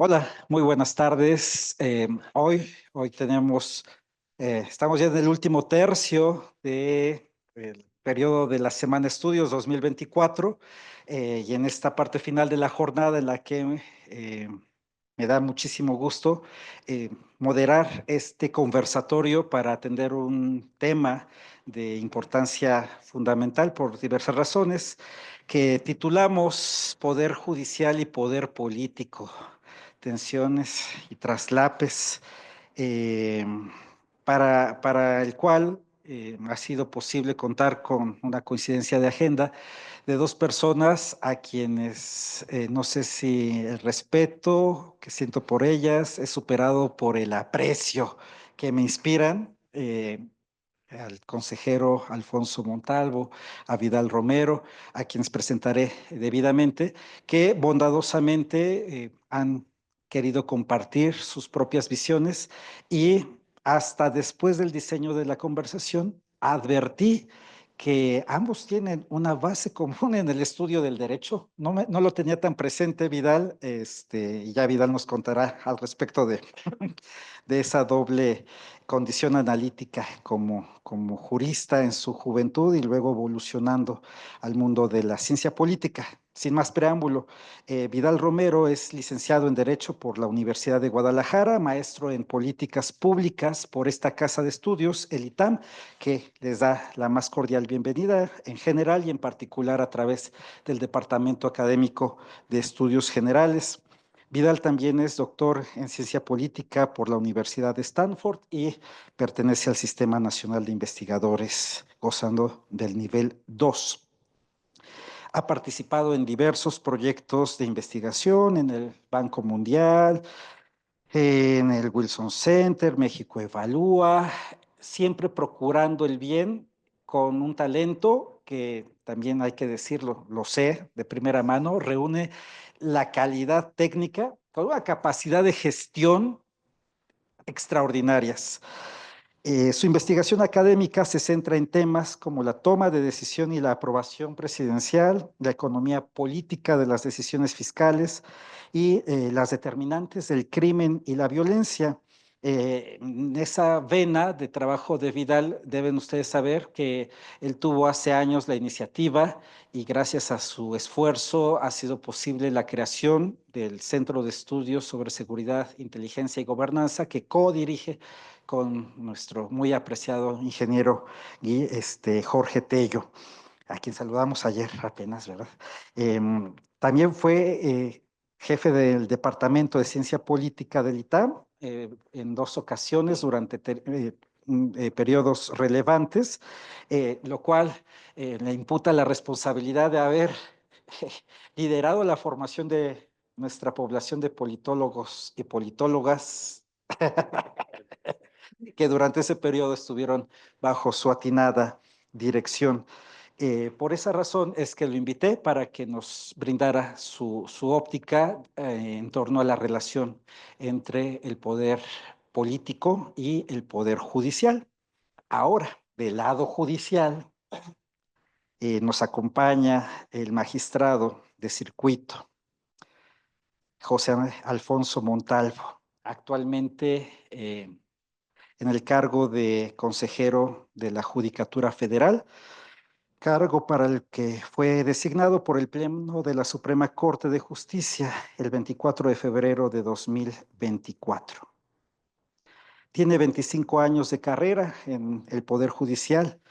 Hola, muy buenas tardes. Hoy estamos ya en el último tercio del periodo de la Semana Estudios 2024 y en esta parte final de la jornada en la que me da muchísimo gusto moderar este conversatorio para atender un tema de importancia fundamental por diversas razones que titulamos Poder Judicial y Poder Político, tensiones y traslapes, eh, para el cual ha sido posible contar con una coincidencia de agenda de dos personas a quienes no sé si el respeto que siento por ellas es superado por el aprecio que me inspiran. Al consejero Alfonso Montalvo, a Vidal Romero, a quienes presentaré debidamente, que bondadosamente han querido compartir sus propias visiones y hasta después del diseño de la conversación advertí que ambos tienen una base común en el estudio del derecho. No lo tenía tan presente Vidal, y ya Vidal nos contará al respecto de esa doble condición analítica como jurista en su juventud y luego evolucionando al mundo de la ciencia política. Sin más preámbulo, Vidal Romero es licenciado en Derecho por la Universidad de Guadalajara, maestro en Políticas Públicas por esta casa de estudios, el ITAM, que les da la más cordial bienvenida en general y en particular a través del Departamento Académico de Estudios Generales. Vidal también es doctor en ciencia política por la Universidad de Stanford y pertenece al Sistema Nacional de Investigadores, gozando del nivel 2. Ha participado en diversos proyectos de investigación en el Banco Mundial, en el Wilson Center, México Evalúa, siempre procurando el bien con un talento que también hay que decirlo, lo sé de primera mano, reúne la calidad técnica con una capacidad de gestión extraordinarias. Su investigación académica se centra en temas como la toma de decisión y la aprobación presidencial, la economía política de las decisiones fiscales y las determinantes del crimen y la violencia. En esa vena de trabajo de Vidal deben ustedes saber que él tuvo hace años la iniciativa y gracias a su esfuerzo ha sido posible la creación del Centro de Estudios sobre Seguridad, Inteligencia y Gobernanza que codirige con nuestro muy apreciado ingeniero Jorge Tello, a quien saludamos ayer apenas, ¿verdad? También fue jefe del Departamento de Ciencia Política del ITAM en dos ocasiones durante periodos relevantes, lo cual le imputa la responsabilidad de haber liderado la formación de nuestra población de politólogos y politólogas que durante ese periodo estuvieron bajo su atinada dirección. Por esa razón es que lo invité para que nos brindara su óptica en torno a la relación entre el poder político y el poder judicial. Ahora, del lado judicial, nos acompaña el magistrado de circuito, José Alfonso Montalvo, actualmente en el cargo de consejero de la Judicatura Federal, cargo para el que fue designado por el Pleno de la Suprema Corte de Justicia el 24 de febrero de 2024. Tiene 25 años de carrera en el Poder Judicial.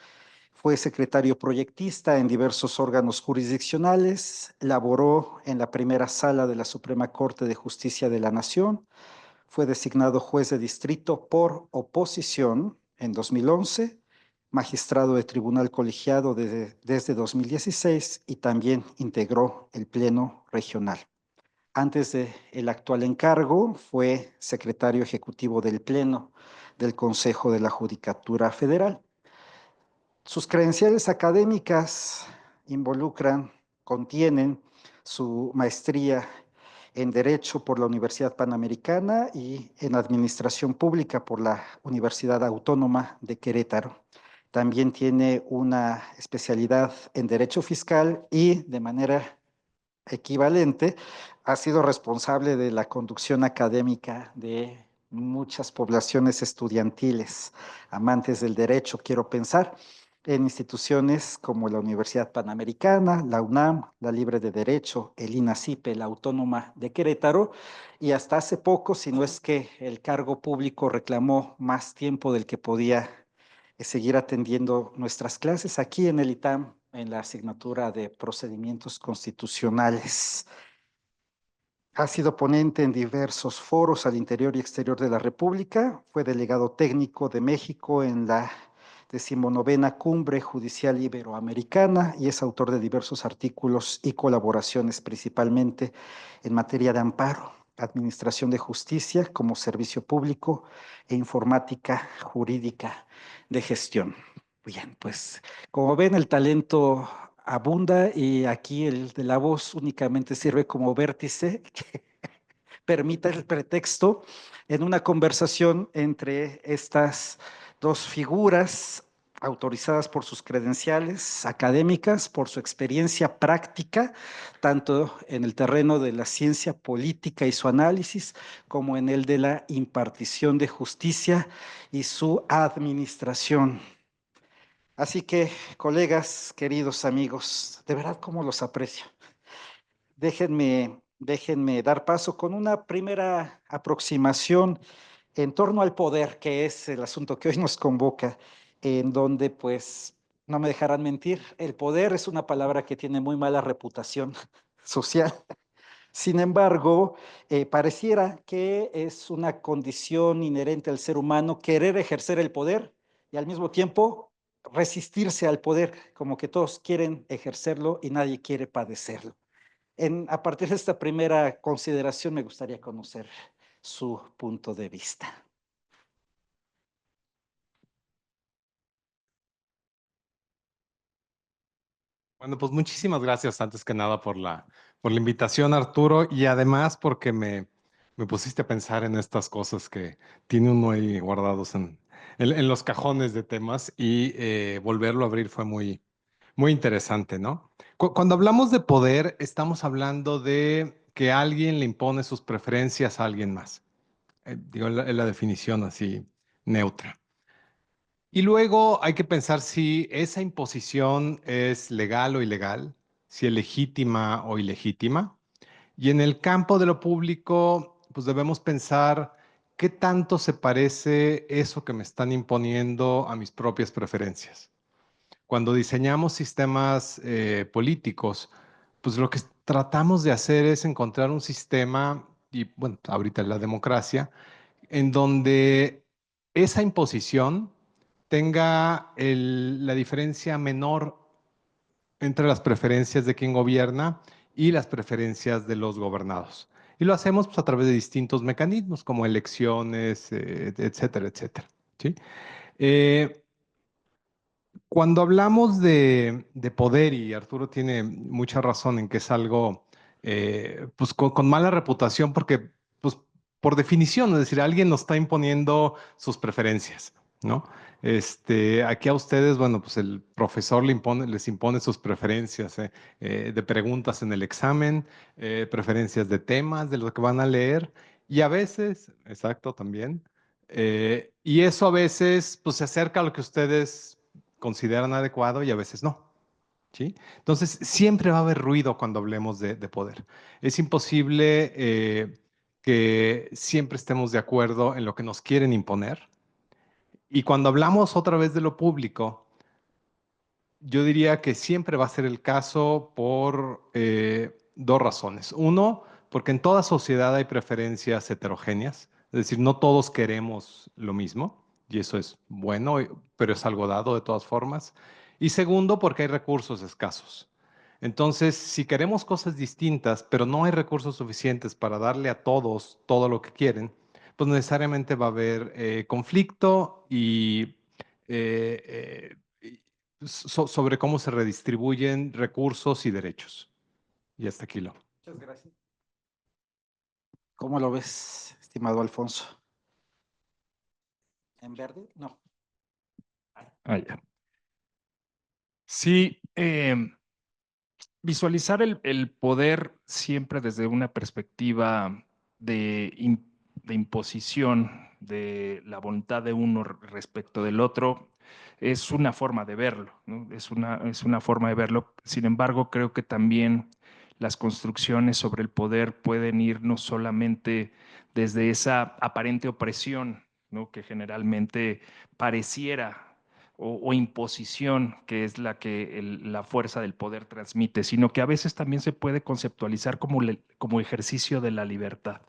Fue secretario proyectista en diversos órganos jurisdiccionales, laboró en la primera sala de la Suprema Corte de Justicia de la Nación, fue designado juez de distrito por oposición en 2011, magistrado de tribunal colegiado desde 2016 y también integró el Pleno Regional. Antes del actual encargo, fue secretario ejecutivo del Pleno del Consejo de la Judicatura Federal. Sus credenciales académicas contienen su maestría en Derecho por la Universidad Panamericana y en Administración Pública por la Universidad Autónoma de Querétaro. También tiene una especialidad en Derecho Fiscal y de manera equivalente ha sido responsable de la conducción académica de muchas poblaciones estudiantiles, amantes del derecho, quiero pensar, en instituciones como la Universidad Panamericana, la UNAM, la Libre de Derecho, el INACIPE, la Autónoma de Querétaro, y hasta hace poco, si no es que el cargo público reclamó más tiempo del que podía seguir atendiendo nuestras clases aquí en el ITAM, en la asignatura de procedimientos constitucionales. Ha sido ponente en diversos foros al interior y exterior de la República. Fue delegado técnico de México en la 19ª Cumbre Judicial Iberoamericana y es autor de diversos artículos y colaboraciones, principalmente en materia de amparo, administración de justicia como servicio público e informática jurídica de gestión. Bien, pues como ven, el talento abunda y aquí el de la voz únicamente sirve como vértice que permita el pretexto en una conversación entre estas dos figuras autorizadas por sus credenciales académicas, por su experiencia práctica, tanto en el terreno de la ciencia política y su análisis, como en el de la impartición de justicia y su administración. Así que, colegas, queridos amigos, de verdad cómo los aprecio. Déjenme dar paso con una primera aproximación en torno al poder, que es el asunto que hoy nos convoca, en donde, pues, no me dejarán mentir, el poder es una palabra que tiene muy mala reputación social. Sin embargo, pareciera que es una condición inherente al ser humano querer ejercer el poder y al mismo tiempo resistirse al poder, como que todos quieren ejercerlo y nadie quiere padecerlo. A partir de esta primera consideración, me gustaría conocer su punto de vista. Bueno, pues muchísimas gracias antes que nada por la invitación, Arturo, y además porque me pusiste a pensar en estas cosas que tiene uno ahí guardados en los cajones de temas y volverlo a abrir fue muy interesante, ¿no? Cuando hablamos de poder, estamos hablando de que alguien le impone sus preferencias a alguien más. Digo, es la definición así neutra. Y luego hay que pensar si esa imposición es legal o ilegal, si es legítima o ilegítima. Y en el campo de lo público, pues debemos pensar qué tanto se parece eso que me están imponiendo a mis propias preferencias. Cuando diseñamos sistemas políticos, pues lo que tratamos de hacer es encontrar un sistema, y bueno, ahorita la democracia, en donde esa imposición tenga la diferencia menor entre las preferencias de quien gobierna y las preferencias de los gobernados. Y lo hacemos pues, a través de distintos mecanismos como elecciones, etcétera, etcétera. ¿Sí? Eh, Cuando hablamos de poder, y Arturo tiene mucha razón en que es algo pues con mala reputación, porque pues por definición, es decir, alguien nos está imponiendo sus preferencias, ¿no? Aquí a ustedes, bueno, pues el profesor les impone sus preferencias de preguntas en el examen, preferencias de temas, de lo que van a leer, y a veces, exacto, también. Y eso a veces pues se acerca a lo que ustedes consideran adecuado y a veces no, ¿sí? Entonces, siempre va a haber ruido cuando hablemos de poder. Es imposible que siempre estemos de acuerdo en lo que nos quieren imponer. Y cuando hablamos otra vez de lo público, yo diría que siempre va a ser el caso por dos razones. Uno, porque en toda sociedad hay preferencias heterogéneas, es decir, no todos queremos lo mismo, y eso es bueno, pero es algo dado de todas formas. Y segundo, porque hay recursos escasos. Entonces, si queremos cosas distintas, pero no hay recursos suficientes para darle a todos todo lo que quieren, pues necesariamente va a haber conflicto y sobre cómo se redistribuyen recursos y derechos. Y hasta aquí lo. Muchas gracias. ¿Cómo lo ves, estimado Alfonso? ¿En verde? No. Ah, ya. Sí, Visualizar el poder siempre desde una perspectiva de, de imposición de la voluntad de uno respecto del otro es una forma de verlo, ¿no? Es una forma de verlo. Sin embargo, creo que también las construcciones sobre el poder pueden ir no solamente desde esa aparente opresión, ¿no? Que generalmente pareciera o imposición, que es la que la fuerza del poder transmite, sino que a veces también se puede conceptualizar como, como ejercicio de la libertad.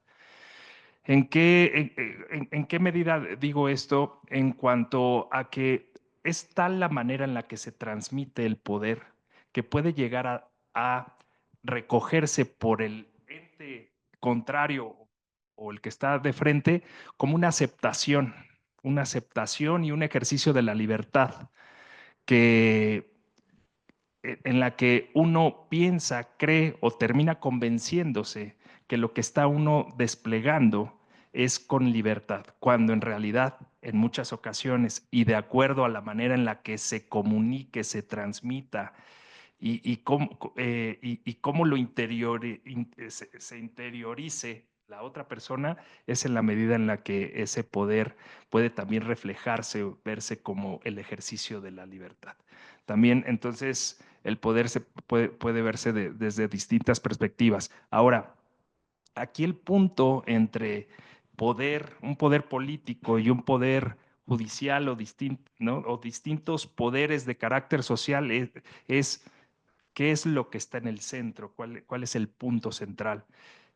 En qué medida digo esto? En cuanto a que es tal la manera en la que se transmite el poder que puede llegar a recogerse por el ente contrario o el que está de frente como una aceptación y un ejercicio de la libertad que en la que uno piensa, cree o termina convenciéndose que lo que está uno desplegando es con libertad, cuando en realidad en muchas ocasiones y de acuerdo a la manera en la que se comunique, se transmita y cómo lo se interiorice la otra persona, es en la medida en la que ese poder puede también reflejarse o verse como el ejercicio de la libertad. También entonces el poder puede verse desde distintas perspectivas. Ahora, aquí el punto entre poder, un poder político y un poder judicial ¿no? O distintos poderes de carácter social es qué es lo que está en el centro, cuál es el punto central.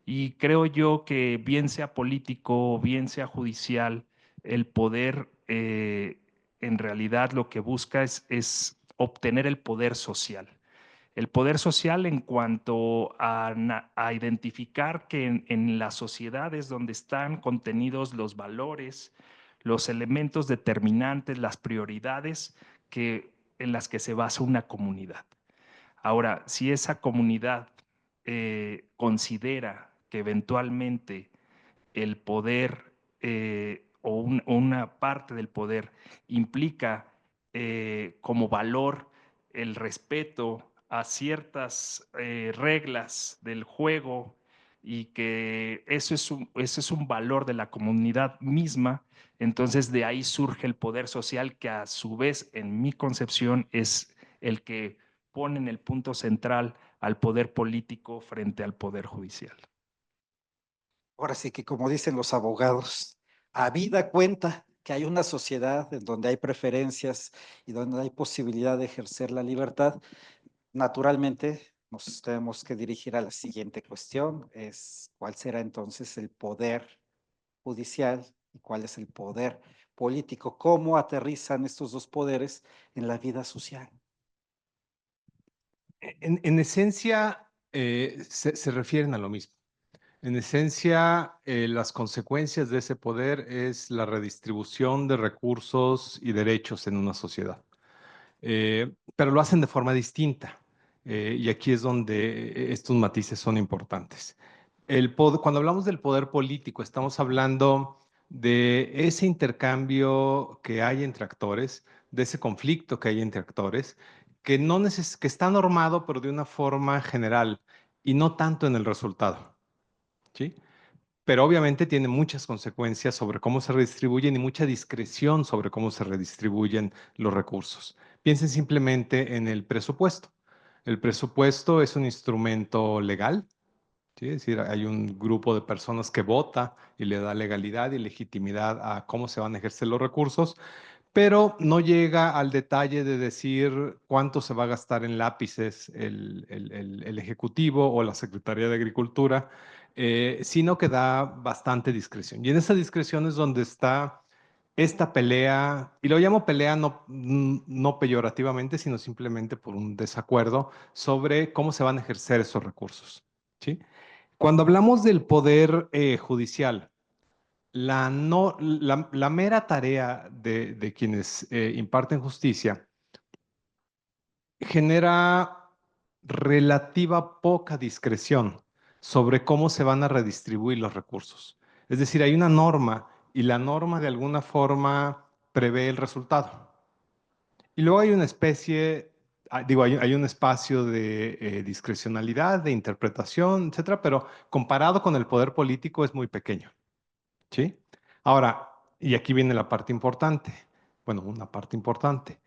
Y creo yo que bien sea político, bien sea judicial, el poder en realidad lo que busca es obtener el poder social. El poder social en cuanto a identificar que en las sociedades donde están contenidos los valores, los elementos determinantes, las prioridades en las que se basa una comunidad. Ahora, si esa comunidad considera que eventualmente el poder o una parte del poder implica como valor el respeto a ciertas reglas del juego y que eso es un valor de la comunidad misma, entonces de ahí surge el poder social que a su vez, en mi concepción, es el que pone en el punto central al poder político frente al poder judicial. Ahora sí que como dicen los abogados, habida cuenta que hay una sociedad en donde hay preferencias y donde hay posibilidad de ejercer la libertad, naturalmente nos tenemos que dirigir a la siguiente cuestión, es cuál será entonces el poder judicial y cuál es el poder político, cómo aterrizan estos dos poderes en la vida social. En esencia, se refieren a lo mismo. En esencia, las consecuencias de ese poder es la redistribución de recursos y derechos en una sociedad. Pero lo hacen de forma distinta. Y aquí es donde estos matices son importantes. Cuando hablamos del poder político, estamos hablando de ese intercambio que hay entre actores, de ese conflicto que hay entre actores, que está normado, pero de una forma general y no tanto en el resultado. ¿Sí? Pero obviamente tiene muchas consecuencias sobre cómo se redistribuyen y mucha discreción sobre cómo se redistribuyen los recursos. Piensen simplemente en el presupuesto. El presupuesto es un instrumento legal, ¿sí? Es decir, hay un grupo de personas que vota y le da legalidad y legitimidad a cómo se van a ejercer los recursos, pero no llega al detalle de decir cuánto se va a gastar en lápices el Ejecutivo o la Secretaría de Agricultura, sino que da bastante discreción. Y en esa discreción es donde está esta pelea, y lo llamo pelea no peyorativamente, sino simplemente por un desacuerdo sobre cómo se van a ejercer esos recursos. ¿Sí? Cuando hablamos del poder judicial, la mera tarea de quienes imparten justicia genera relativa poca discreción sobre cómo se van a redistribuir los recursos. Es decir, hay una norma y la norma de alguna forma prevé el resultado. Y luego hay una especie hay un espacio de discrecionalidad, de interpretación, etcétera, pero comparado con el poder político es muy pequeño, ¿sí? Ahora, y aquí viene la parte importante, bueno, una parte importante.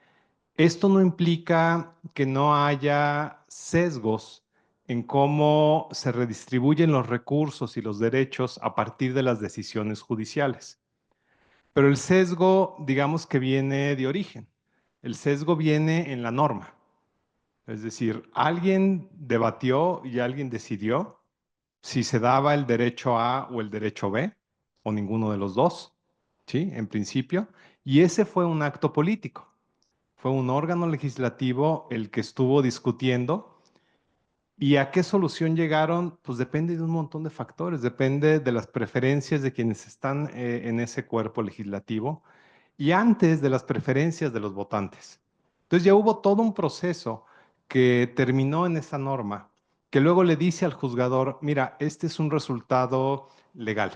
Esto no implica que no haya sesgos en cómo se redistribuyen los recursos y los derechos a partir de las decisiones judiciales. Pero el sesgo, digamos que viene de origen. El sesgo viene en la norma. Es decir, alguien debatió y alguien decidió si se daba el derecho A o el derecho B, o ninguno de los dos, ¿sí? En principio. Y ese fue un acto político. Fue un órgano legislativo el que estuvo discutiendo. ¿Y a qué solución llegaron? Pues depende de un montón de factores, depende de las preferencias de quienes están en ese cuerpo legislativo y antes de las preferencias de los votantes. Entonces ya hubo todo un proceso que terminó en esa norma, que luego le dice al juzgador, mira, este es un resultado legal,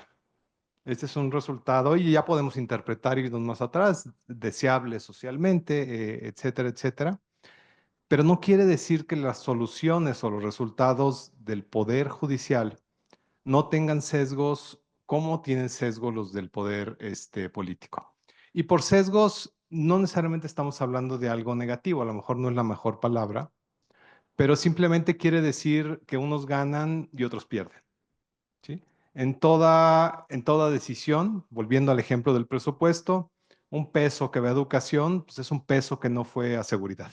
este es un resultado y ya podemos interpretar, irnos más atrás, deseable socialmente, etcétera, etcétera. Pero no quiere decir que las soluciones o los resultados del Poder Judicial no tengan sesgos como tienen sesgos los del poder político. Y por sesgos no necesariamente estamos hablando de algo negativo, a lo mejor no es la mejor palabra, pero simplemente quiere decir que unos ganan y otros pierden, ¿sí? En toda decisión, volviendo al ejemplo del presupuesto, un peso que va a educación, pues es un peso que no fue a seguridad,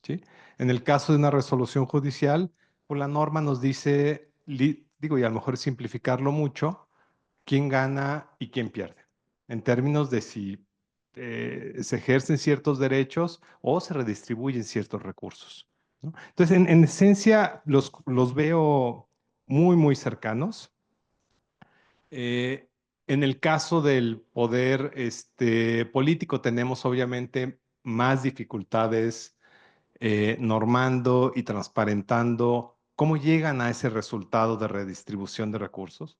¿sí? En el caso de una resolución judicial, pues la norma nos dice, digo, y a lo mejor es simplificarlo mucho, quién gana y quién pierde, en términos de si se ejercen ciertos derechos o se redistribuyen ciertos recursos, ¿no? Entonces, en esencia, los veo muy, muy cercanos. Eh, en el caso del poder político, tenemos obviamente más dificultades normando y transparentando cómo llegan a ese resultado de redistribución de recursos.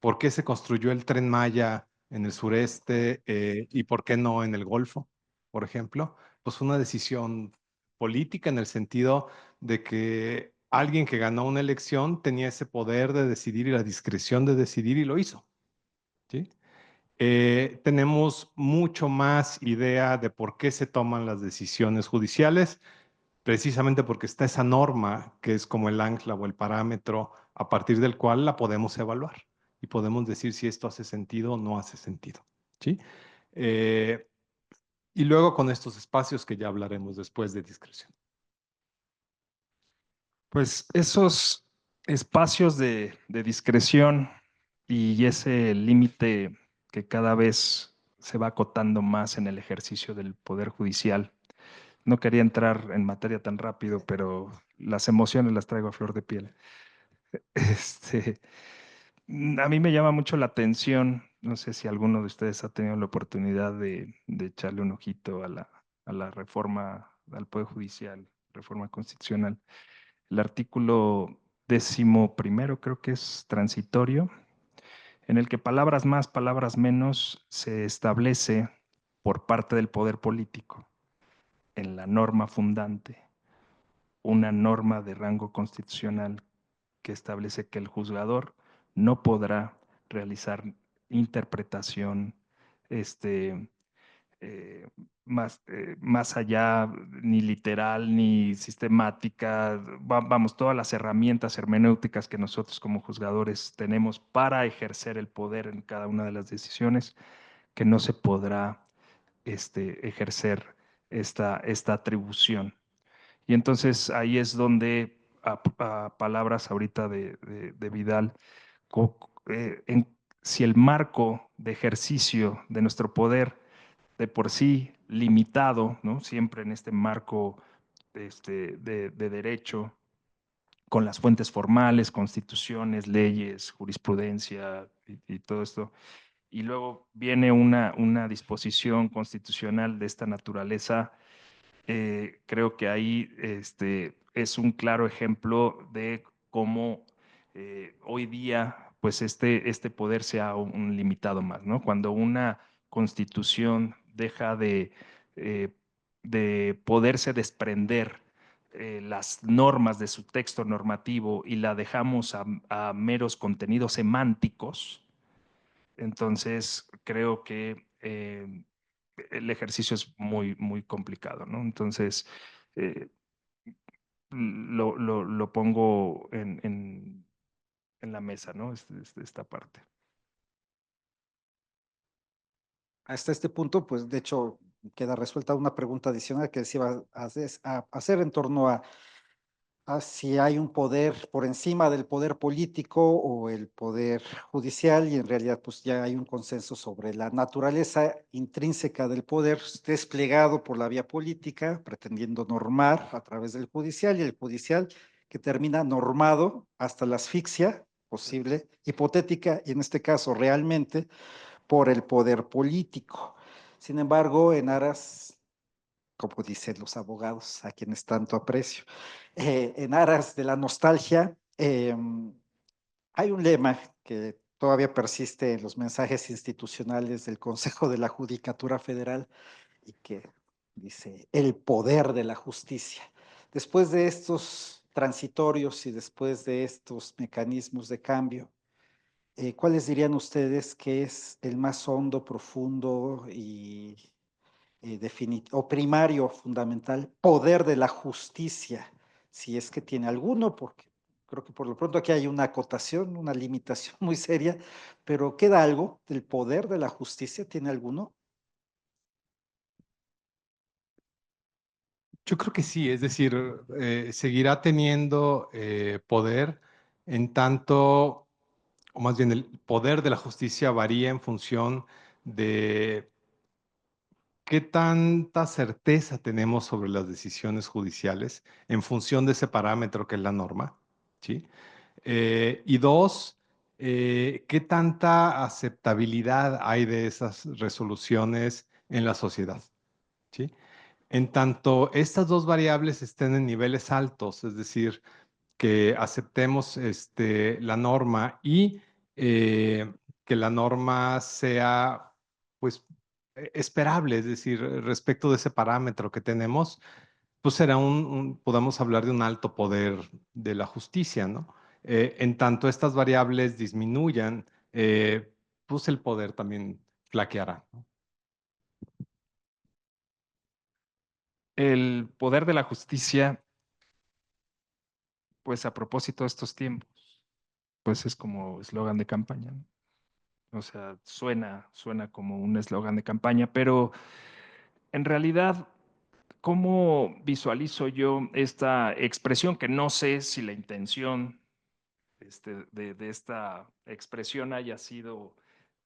¿Por qué se construyó el Tren Maya en el sureste y por qué no en el Golfo, por ejemplo? Pues una decisión política en el sentido de que alguien que ganó una elección tenía ese poder de decidir y la discreción de decidir y lo hizo, ¿sí? Tenemos mucho más idea de por qué se toman las decisiones judiciales, precisamente porque está esa norma que es como el ancla o el parámetro a partir del cual la podemos evaluar y podemos decir si esto hace sentido o no hace sentido, ¿sí? Eh, y luego con estos espacios que ya hablaremos después de discreción. Pues esos espacios de discreción y ese límite que cada vez se va acotando más en el ejercicio del Poder Judicial. No quería entrar en materia tan rápido, pero las emociones las traigo a flor de piel. Este, a mí me llama mucho la atención, no sé si alguno de ustedes ha tenido la oportunidad de echarle un ojito a la reforma al Poder Judicial, reforma constitucional. El artículo 11º creo que es transitorio, en el que palabras más, palabras menos se establece por parte del poder político en la norma fundante, una norma de rango constitucional que establece que el juzgador no podrá realizar interpretación eh, más allá, ni literal, ni sistemática, vamos, todas las herramientas hermenéuticas que nosotros como juzgadores tenemos para ejercer el poder en cada una de las decisiones, que no se podrá ejercer esta atribución. Y entonces ahí es donde, a palabras ahorita de Vidal, si el marco de ejercicio de nuestro poder de por sí limitado, ¿no? Siempre en este marco de derecho, con las fuentes formales, constituciones, leyes, jurisprudencia y todo esto. Y luego viene una disposición constitucional de esta naturaleza. Creo que ahí es un claro ejemplo de cómo hoy día pues este poder sea un limitado más, ¿no? Cuando una constitución deja de poderse desprender las normas de su texto normativo y la dejamos a meros contenidos semánticos, entonces creo que el ejercicio es muy, muy complicado, ¿no? Entonces, lo pongo en la mesa, ¿no? Esta parte. Hasta este punto, pues de hecho queda resuelta una pregunta adicional que se iba a hacer en torno a si hay un poder por encima del poder político o el poder judicial, y en realidad pues ya hay un consenso sobre la naturaleza intrínseca del poder desplegado por la vía política, pretendiendo normar a través del judicial, y el judicial que termina normado hasta la asfixia posible, hipotética y en este caso realmente por el poder político. Sin embargo, en aras, como dicen los abogados, a quienes tanto aprecio, en aras de la nostalgia, hay un lema que todavía persiste en los mensajes institucionales del Consejo de la Judicatura Federal y que dice el poder de la justicia. Después de estos transitorios y después de estos mecanismos de cambio, ¿cuáles dirían ustedes que es el más hondo, profundo y o primario, fundamental, poder de la justicia? Si es que tiene alguno, porque creo que por lo pronto aquí hay una acotación, una limitación muy seria, pero ¿queda algo del poder de la justicia? ¿Tiene alguno? Yo creo que sí, es decir, seguirá teniendo poder en tanto, o más bien el poder de la justicia varía en función de qué tanta certeza tenemos sobre las decisiones judiciales en función de ese parámetro que es la norma, ¿sí? Y dos, qué tanta aceptabilidad hay de esas resoluciones en la sociedad, ¿sí? En tanto estas dos variables estén en niveles altos, es decir, que aceptemos la norma y que la norma sea, pues, esperable, es decir, respecto de ese parámetro que tenemos, pues será podemos hablar de un alto poder de la justicia, ¿no? En tanto estas variables disminuyan, pues el poder también flaqueará, ¿no? El poder de la justicia, pues a propósito de estos tiempos, pues es como eslogan de campaña, ¿no? O sea, suena como un eslogan de campaña, pero en realidad, ¿cómo visualizo yo esta expresión? Que no sé si la intención de esta expresión haya sido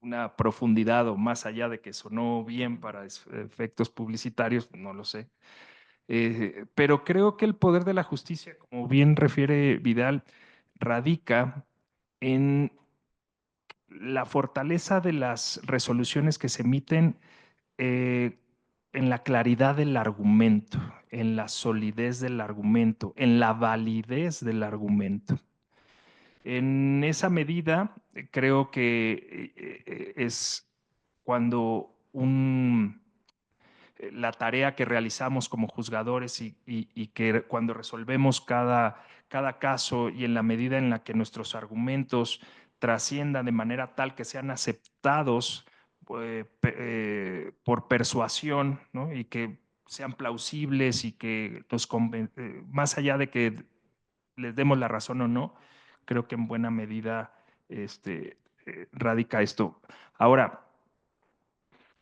una profundidad o más allá de que sonó bien para efectos publicitarios, no lo sé. Pero creo que el poder de la justicia, como bien refiere Vidal, radica en la fortaleza de las resoluciones que se emiten, eh, en la claridad del argumento, en la solidez del argumento, en la validez del argumento. En esa medida, creo que es cuando la tarea que realizamos como juzgadores y que cuando resolvemos cada caso y en la medida en la que nuestros argumentos trasciendan de manera tal que sean aceptados por persuasión, ¿no? Y que sean plausibles y que más allá de que les demos la razón o no, creo que en buena medida radica esto. Ahora,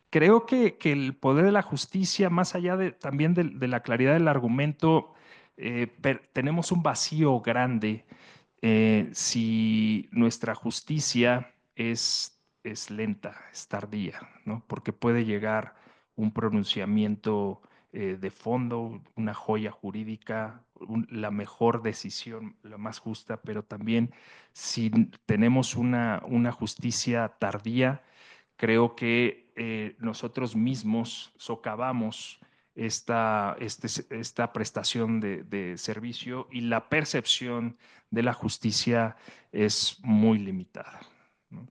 creo que el poder de la justicia, más allá también de la claridad del argumento, tenemos un vacío grande si nuestra justicia es lenta, es tardía, ¿no? Porque puede llegar un pronunciamiento de fondo, una joya jurídica, la mejor decisión, la más justa, pero también si tenemos una justicia tardía, creo que nosotros mismos socavamos esta prestación de servicio y la percepción de la justicia es muy limitada, ¿no?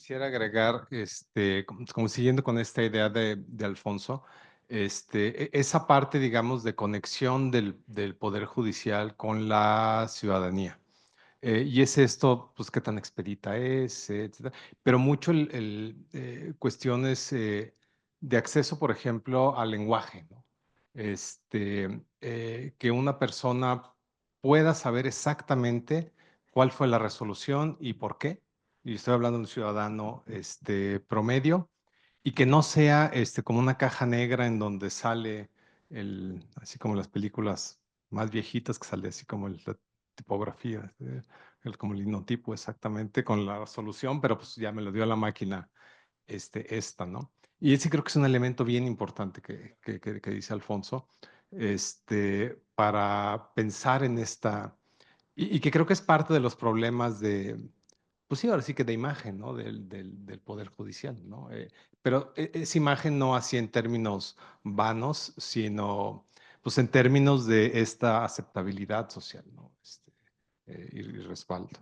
quisiera agregar, como siguiendo con esta idea de Alfonso, esa parte, digamos, de conexión del Poder Judicial con la ciudadanía. Y es esto, pues, qué tan expedita es, etcétera. Pero mucho cuestiones de acceso, por ejemplo, al lenguaje, ¿no? Que una persona pueda saber exactamente cuál fue la resolución y por qué. Y estoy hablando de un ciudadano promedio y que no sea como una caja negra en donde sale así como las películas más viejitas que sale así como la tipografía, como el linotipo exactamente con la solución, pero pues ya me lo dio la máquina esta, ¿no? Y ese creo que es un elemento bien importante que dice Alfonso, para pensar en esta, y que creo que es parte de los problemas pues sí, ahora sí que de imagen, ¿no? Del Poder Judicial, ¿no? Pero esa imagen no así en términos vanos, sino pues en términos de esta aceptabilidad social, ¿no? Y respaldo.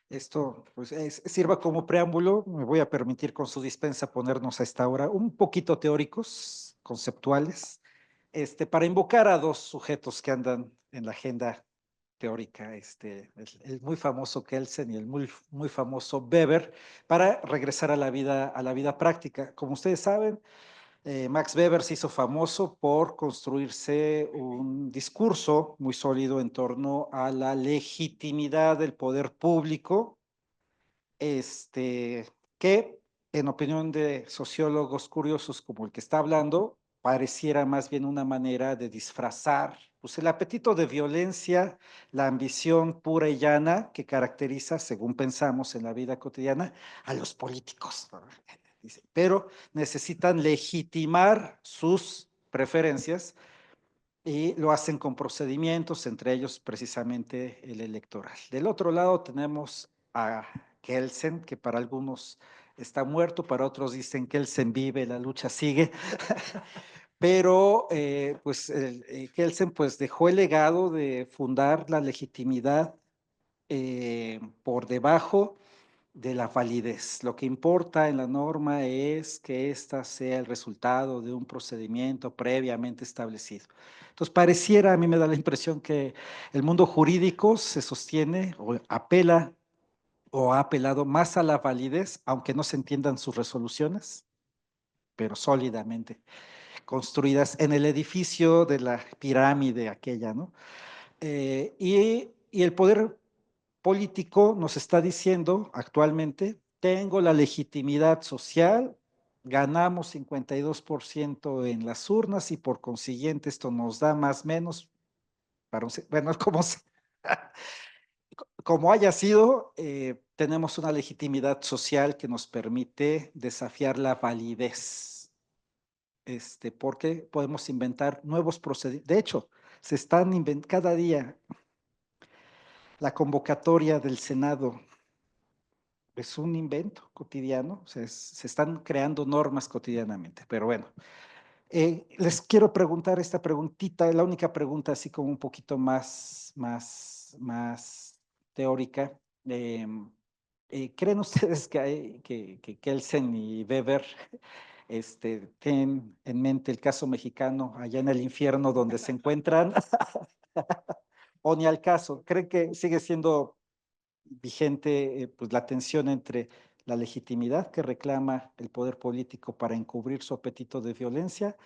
Esto pues, sirva como preámbulo. Me voy a permitir con su dispensa ponernos a esta hora un poquito teóricos, conceptuales, para invocar a dos sujetos que andan en la agenda teórica, el muy famoso Kelsen y el muy famoso Weber, para regresar a la vida práctica. Como ustedes saben, Max Weber se hizo famoso por construirse un discurso muy sólido en torno a la legitimidad del poder público, que en opinión de sociólogos curiosos como el que está hablando, pareciera más bien una manera de disfrazar pues, el apetito de violencia, la ambición pura y llana que caracteriza, según pensamos en la vida cotidiana, a los políticos. Dice, pero necesitan legitimar sus preferencias y lo hacen con procedimientos, entre ellos precisamente el electoral. Del otro lado tenemos a Kelsen, que para algunos está muerto, para otros dicen que Kelsen vive, la lucha sigue, pero pues Kelsen pues dejó el legado de fundar la legitimidad por debajo de la validez. Lo que importa en la norma es que ésta sea el resultado de un procedimiento previamente establecido. Entonces, pareciera, a mí me da la impresión que el mundo jurídico se sostiene o apela o ha apelado más a la validez, aunque no se entiendan sus resoluciones, pero sólidamente construidas en el edificio de la pirámide aquella, ¿no? Y el poder político nos está diciendo actualmente, tengo la legitimidad social, ganamos 52% en las urnas y por consiguiente esto nos da más o menos, bueno, como haya sido, tenemos una legitimidad social que nos permite desafiar la validez, porque podemos inventar nuevos procedimientos. De hecho, se están inventando cada día la convocatoria del Senado. Es un invento cotidiano, o sea, se están creando normas cotidianamente, pero bueno, les quiero preguntar esta preguntita, la única pregunta así como un poquito más teórica. ¿Creen ustedes que Kelsen y Weber tienen en mente el caso mexicano allá en el infierno donde se encuentran? ¿O ni al caso? ¿Creen que sigue siendo vigente pues, la tensión entre la legitimidad que reclama el poder político para encubrir su apetito de violencia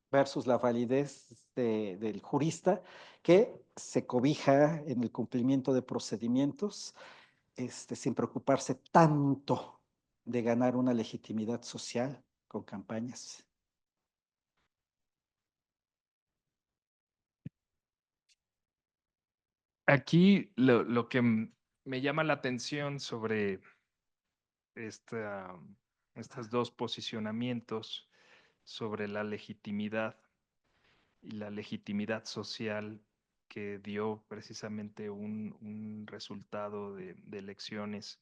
versus la validez del jurista que se cobija en el cumplimiento de procedimientos sin preocuparse tanto de ganar una legitimidad social con campañas? Aquí lo que me llama la atención sobre esta, estos dos posicionamientos sobre la legitimidad y la legitimidad social que dio precisamente un resultado de elecciones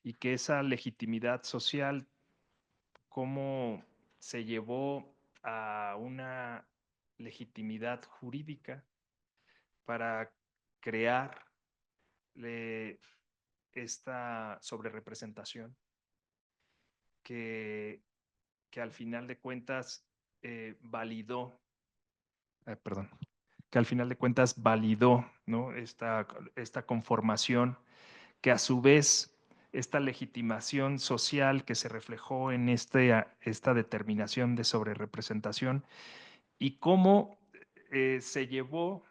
y que esa legitimidad social, cómo se llevó a una legitimidad jurídica para crear esta sobrerepresentación que, que al final de cuentas validó, perdón, que al final de cuentas validó, ¿no? esta conformación, que a su vez esta legitimación social que se reflejó en esta determinación de sobrerepresentación y cómo se llevó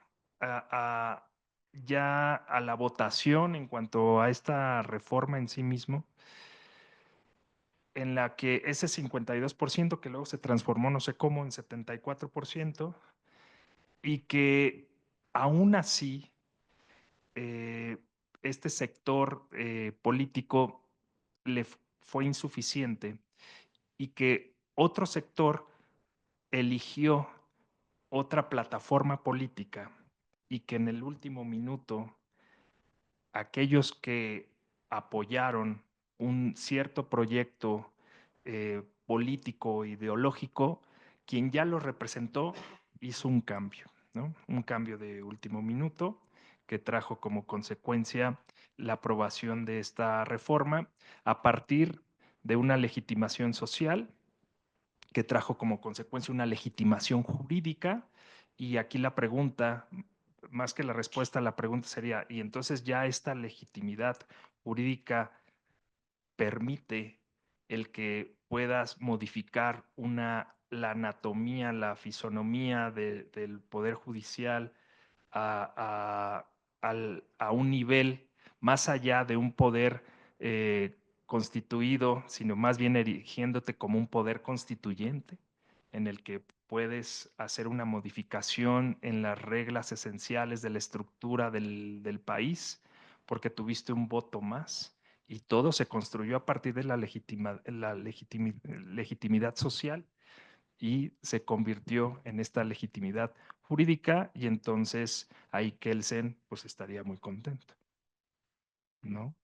ya a la votación en cuanto a esta reforma en sí mismo, en la que ese 52% que luego se transformó no sé cómo en 74% y que aún así eh, este sector político fue insuficiente y que otro sector eligió otra plataforma política y que en el último minuto aquellos que apoyaron un cierto proyecto político, ideológico, quien ya lo representó hizo un cambio, ¿no? Un cambio de último minuto que trajo como consecuencia la aprobación de esta reforma a partir de una legitimación social que trajo como consecuencia una legitimación jurídica. Y aquí la pregunta, más que la respuesta, la pregunta sería, ¿y entonces ya esta legitimidad jurídica permite el que puedas modificar la anatomía, la fisonomía del Poder Judicial a un nivel más allá de un poder constituido, sino más bien erigiéndote como un poder constituyente en el que puedes hacer una modificación en las reglas esenciales de la estructura del país, porque tuviste un voto más y todo se construyó a partir de la legitimidad social y se convirtió en esta legitimidad jurídica y entonces ahí Kelsen pues estaría muy contento, ¿no?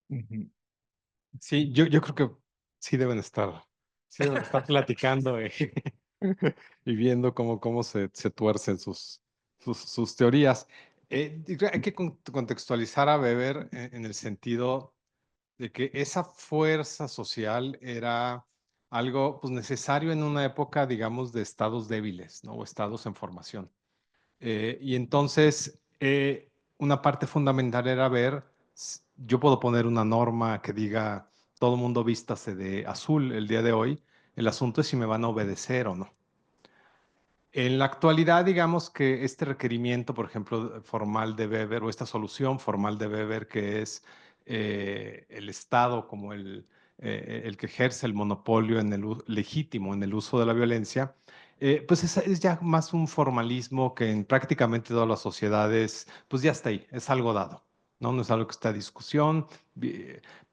Ujú. Sí, yo creo que sí deben estar platicando y viendo cómo se tuercen sus teorías. Hay que contextualizar a Weber en el sentido de que esa fuerza social era algo pues, necesario en una época, digamos, de estados débiles, ¿no? O estados en formación. Y entonces, una parte fundamental era ver, yo puedo poner una norma que diga, todo el mundo vístase de azul el día de hoy, el asunto es si me van a obedecer o no. En la actualidad, digamos que este requerimiento, por ejemplo, formal de Weber, o esta solución formal de Weber, que es el Estado como el que ejerce el monopolio legítimo en el uso de la violencia, pues es ya más un formalismo que en prácticamente todas las sociedades, pues ya está ahí, es algo dado, ¿no? No es algo que está a discusión,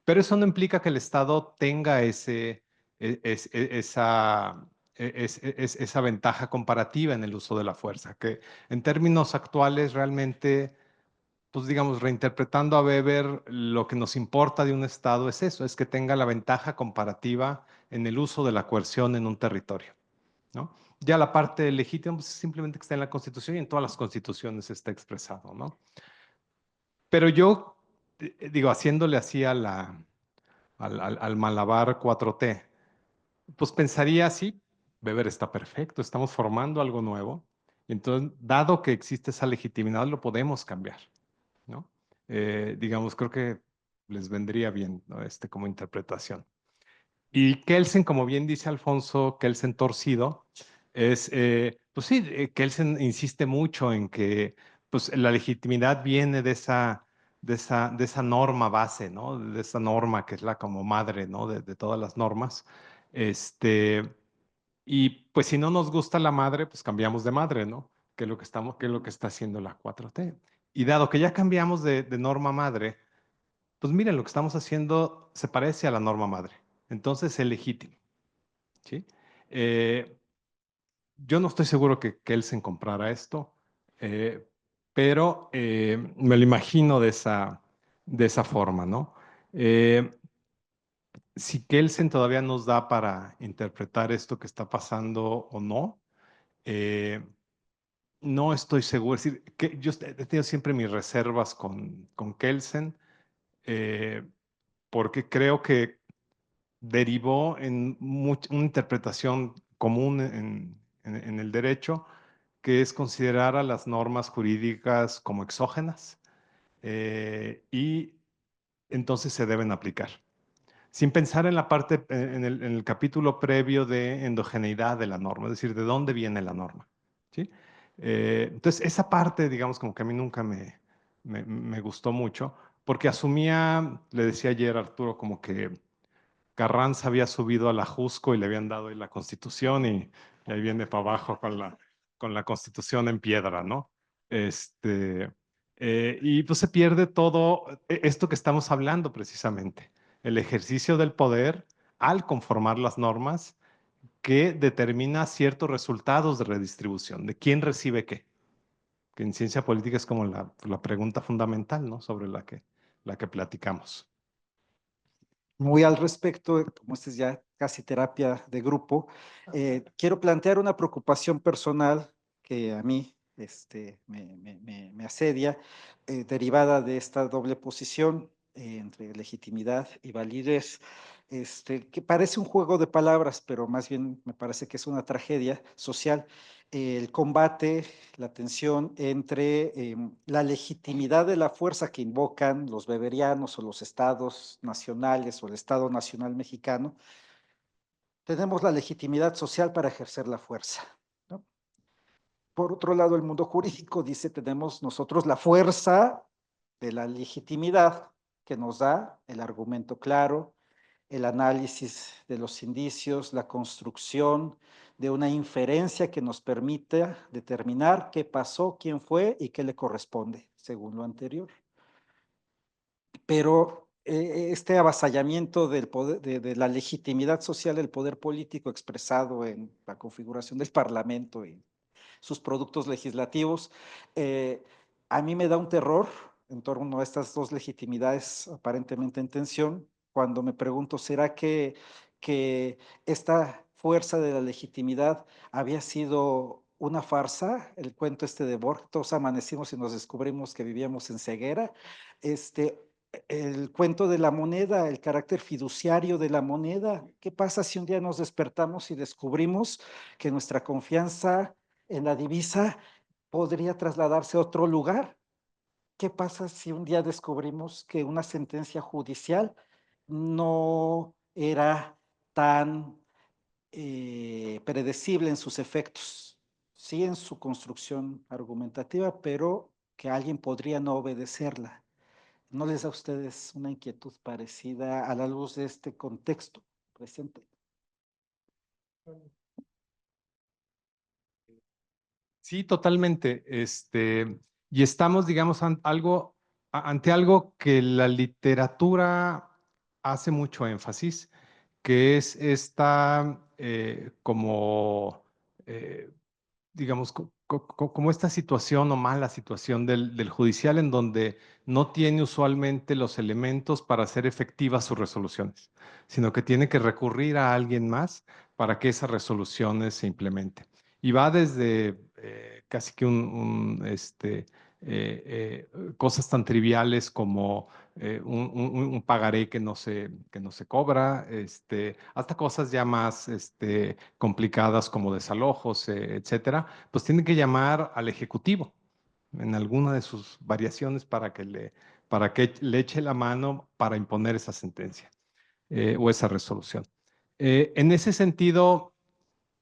pero eso no implica que el Estado tenga esa esa ventaja comparativa en el uso de la fuerza, que en términos actuales realmente, pues digamos, reinterpretando a Weber, lo que nos importa de un Estado es eso, es que tenga la ventaja comparativa en el uso de la coerción en un territorio, ¿no? Ya la parte legítima pues, simplemente que está en la Constitución y en todas las constituciones está expresado, ¿no? Pero yo, digo, haciéndole así al malabar 4T, pues pensaría, sí, Weber está perfecto, estamos formando algo nuevo. Entonces, dado que existe esa legitimidad, lo podemos cambiar, ¿no? Digamos, creo que les vendría bien, ¿no? Como interpretación. Y Kelsen, como bien dice Alfonso, Kelsen torcido, pues sí, Kelsen insiste mucho en que pues, la legitimidad viene de esa norma base, ¿no? De esa norma que es la como madre, ¿no? De todas las normas. Este, y pues si no nos gusta la madre, pues cambiamos de madre, ¿no? Que es lo que está haciendo la 4T. Y dado que ya cambiamos de norma madre, pues miren, lo que estamos haciendo se parece a la norma madre. Entonces es legítimo, ¿sí? Eh, yo no estoy seguro que Kelsen comprara esto, eh, pero me lo imagino de esa forma, ¿no? Eh, si Kelsen todavía nos da para interpretar esto que está pasando o no, eh, no estoy seguro. Es decir, que yo he tenido siempre mis reservas con Kelsen. porque creo que derivó en una interpretación común en el derecho, que es considerar a las normas jurídicas como exógenas y entonces se deben aplicar. Sin pensar en la parte, en el capítulo previo de endogeneidad de la norma, es decir, de dónde viene la norma. ¿Sí? Entonces, esa parte, digamos, como que a mí nunca me gustó mucho, porque asumía, le decía ayer a Arturo, como que Carranza había subido a la Jusco y le habían dado ahí la Constitución y ahí viene para abajo con la Constitución en piedra, ¿no? Este, y pues se pierde todo esto que estamos hablando precisamente, el ejercicio del poder al conformar las normas que determina ciertos resultados de redistribución, de quién recibe qué, que en ciencia política es como la pregunta fundamental, ¿no? Sobre la que platicamos. Muy al respecto, como esta es ya casi terapia de grupo, quiero plantear una preocupación personal que a mí me asedia, derivada de esta doble posición entre legitimidad y validez, que parece un juego de palabras, pero más bien me parece que es una tragedia social. El combate, la tensión entre la legitimidad de la fuerza que invocan los beberianos o los estados nacionales o el Estado Nacional Mexicano. Tenemos la legitimidad social para ejercer la fuerza, ¿no? Por otro lado, el mundo jurídico dice, tenemos nosotros la fuerza de la legitimidad que nos da el argumento claro, el análisis de los indicios, la construcción de una inferencia que nos permite determinar qué pasó, quién fue y qué le corresponde, según lo anterior. Pero este avasallamiento del poder, de la legitimidad social del poder político expresado en la configuración del Parlamento y sus productos legislativos, a mí me da un terror en torno a estas dos legitimidades aparentemente en tensión, cuando me pregunto, ¿será que esta fuerza de la legitimidad había sido una farsa? El cuento de Borges, todos amanecimos y nos descubrimos que vivíamos en ceguera. El cuento de la moneda, el carácter fiduciario de la moneda. ¿Qué pasa si un día nos despertamos y descubrimos que nuestra confianza en la divisa podría trasladarse a otro lugar? ¿Qué pasa si un día descubrimos que una sentencia judicial no era tan predecible en sus efectos? Sí, en su construcción argumentativa, pero que alguien podría no obedecerla. ¿No les da a ustedes una inquietud parecida a la luz de este contexto presente? Sí, totalmente. Y estamos, digamos, ante algo que la literatura hace mucho énfasis, que es esta como digamos, como esta situación o mala situación del judicial en donde no tiene usualmente los elementos para hacer efectivas sus resoluciones, sino que tiene que recurrir a alguien más para que esas resoluciones se implementen. Y va desde casi que cosas tan triviales como un pagaré que no se cobra, hasta cosas ya más complicadas como desalojos, etcétera, pues tienen que llamar al ejecutivo en alguna de sus variaciones para que le eche la mano para imponer esa sentencia o esa resolución. En ese sentido,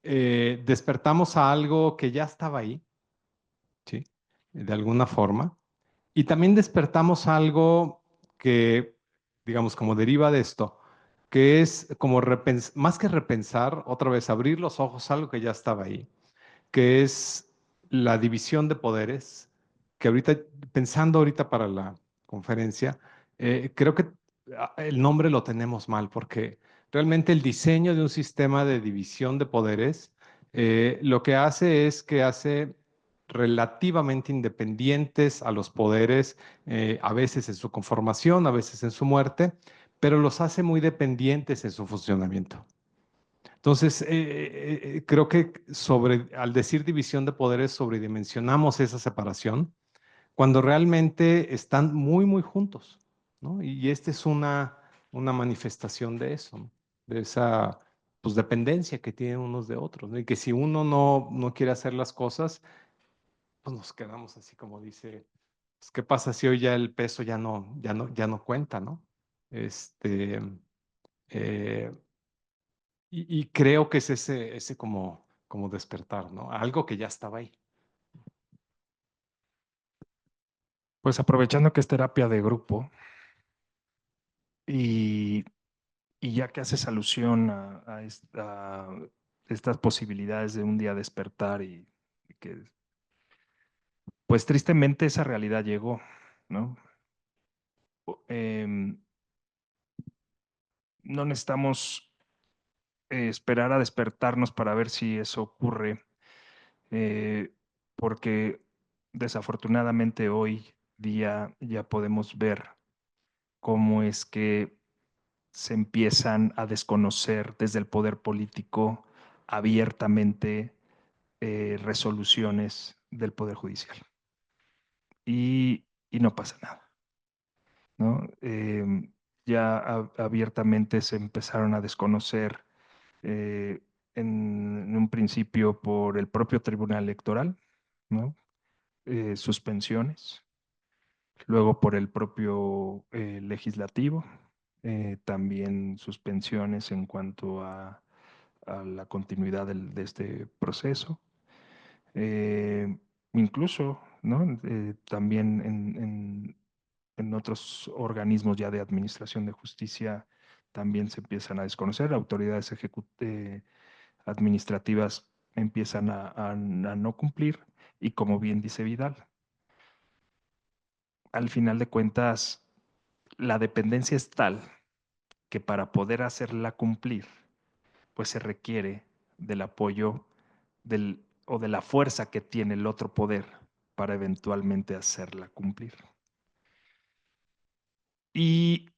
despertamos a algo que ya estaba ahí, ¿sí? De alguna forma. Y también despertamos algo que, digamos, como deriva de esto, que es como más que repensar, otra vez abrir los ojos a algo que ya estaba ahí, que es la división de poderes, que ahorita, pensando ahorita para la conferencia, creo que el nombre lo tenemos mal, porque realmente el diseño de un sistema de división de poderes lo que hace es que hace relativamente independientes a los poderes, a veces en su conformación, a veces en su muerte, pero los hace muy dependientes en su funcionamiento. Entonces, creo que al decir división de poderes, sobredimensionamos esa separación cuando realmente están muy, muy juntos, ¿no? Y esta es una manifestación de eso, ¿no? De esa pues dependencia que tienen unos de otros, ¿no? Y que si uno no quiere hacer las cosas, pues nos quedamos así como dice, pues, ¿qué pasa si hoy ya el peso ya no cuenta, ¿no? Este, eh, y creo que es ese como despertar, ¿no? Algo que ya estaba ahí. Pues aprovechando que es terapia de grupo y, y ya que haces alusión a estas posibilidades de un día despertar y que, pues tristemente esa realidad llegó, ¿no? Em, no necesitamos esperar a despertarnos para ver si eso ocurre, eh, porque desafortunadamente hoy día ya podemos ver cómo es que se empiezan a desconocer desde el poder político abiertamente resoluciones del Poder Judicial. Y no pasa nada, ¿no? Ya abiertamente se empezaron a desconocer en un principio por el propio Tribunal Electoral, ¿no? Suspensiones, luego por el propio legislativo, también suspensiones en cuanto a la continuidad de este proceso. Incluso, ¿no? También en otros organismos ya de administración de justicia también se empiezan a desconocer, autoridades administrativas empiezan a no cumplir y como bien dice Vidal, al final de cuentas la dependencia es tal que para poder hacerla cumplir, pues se requiere del apoyo o de la fuerza que tiene el otro poder para eventualmente hacerla cumplir. Y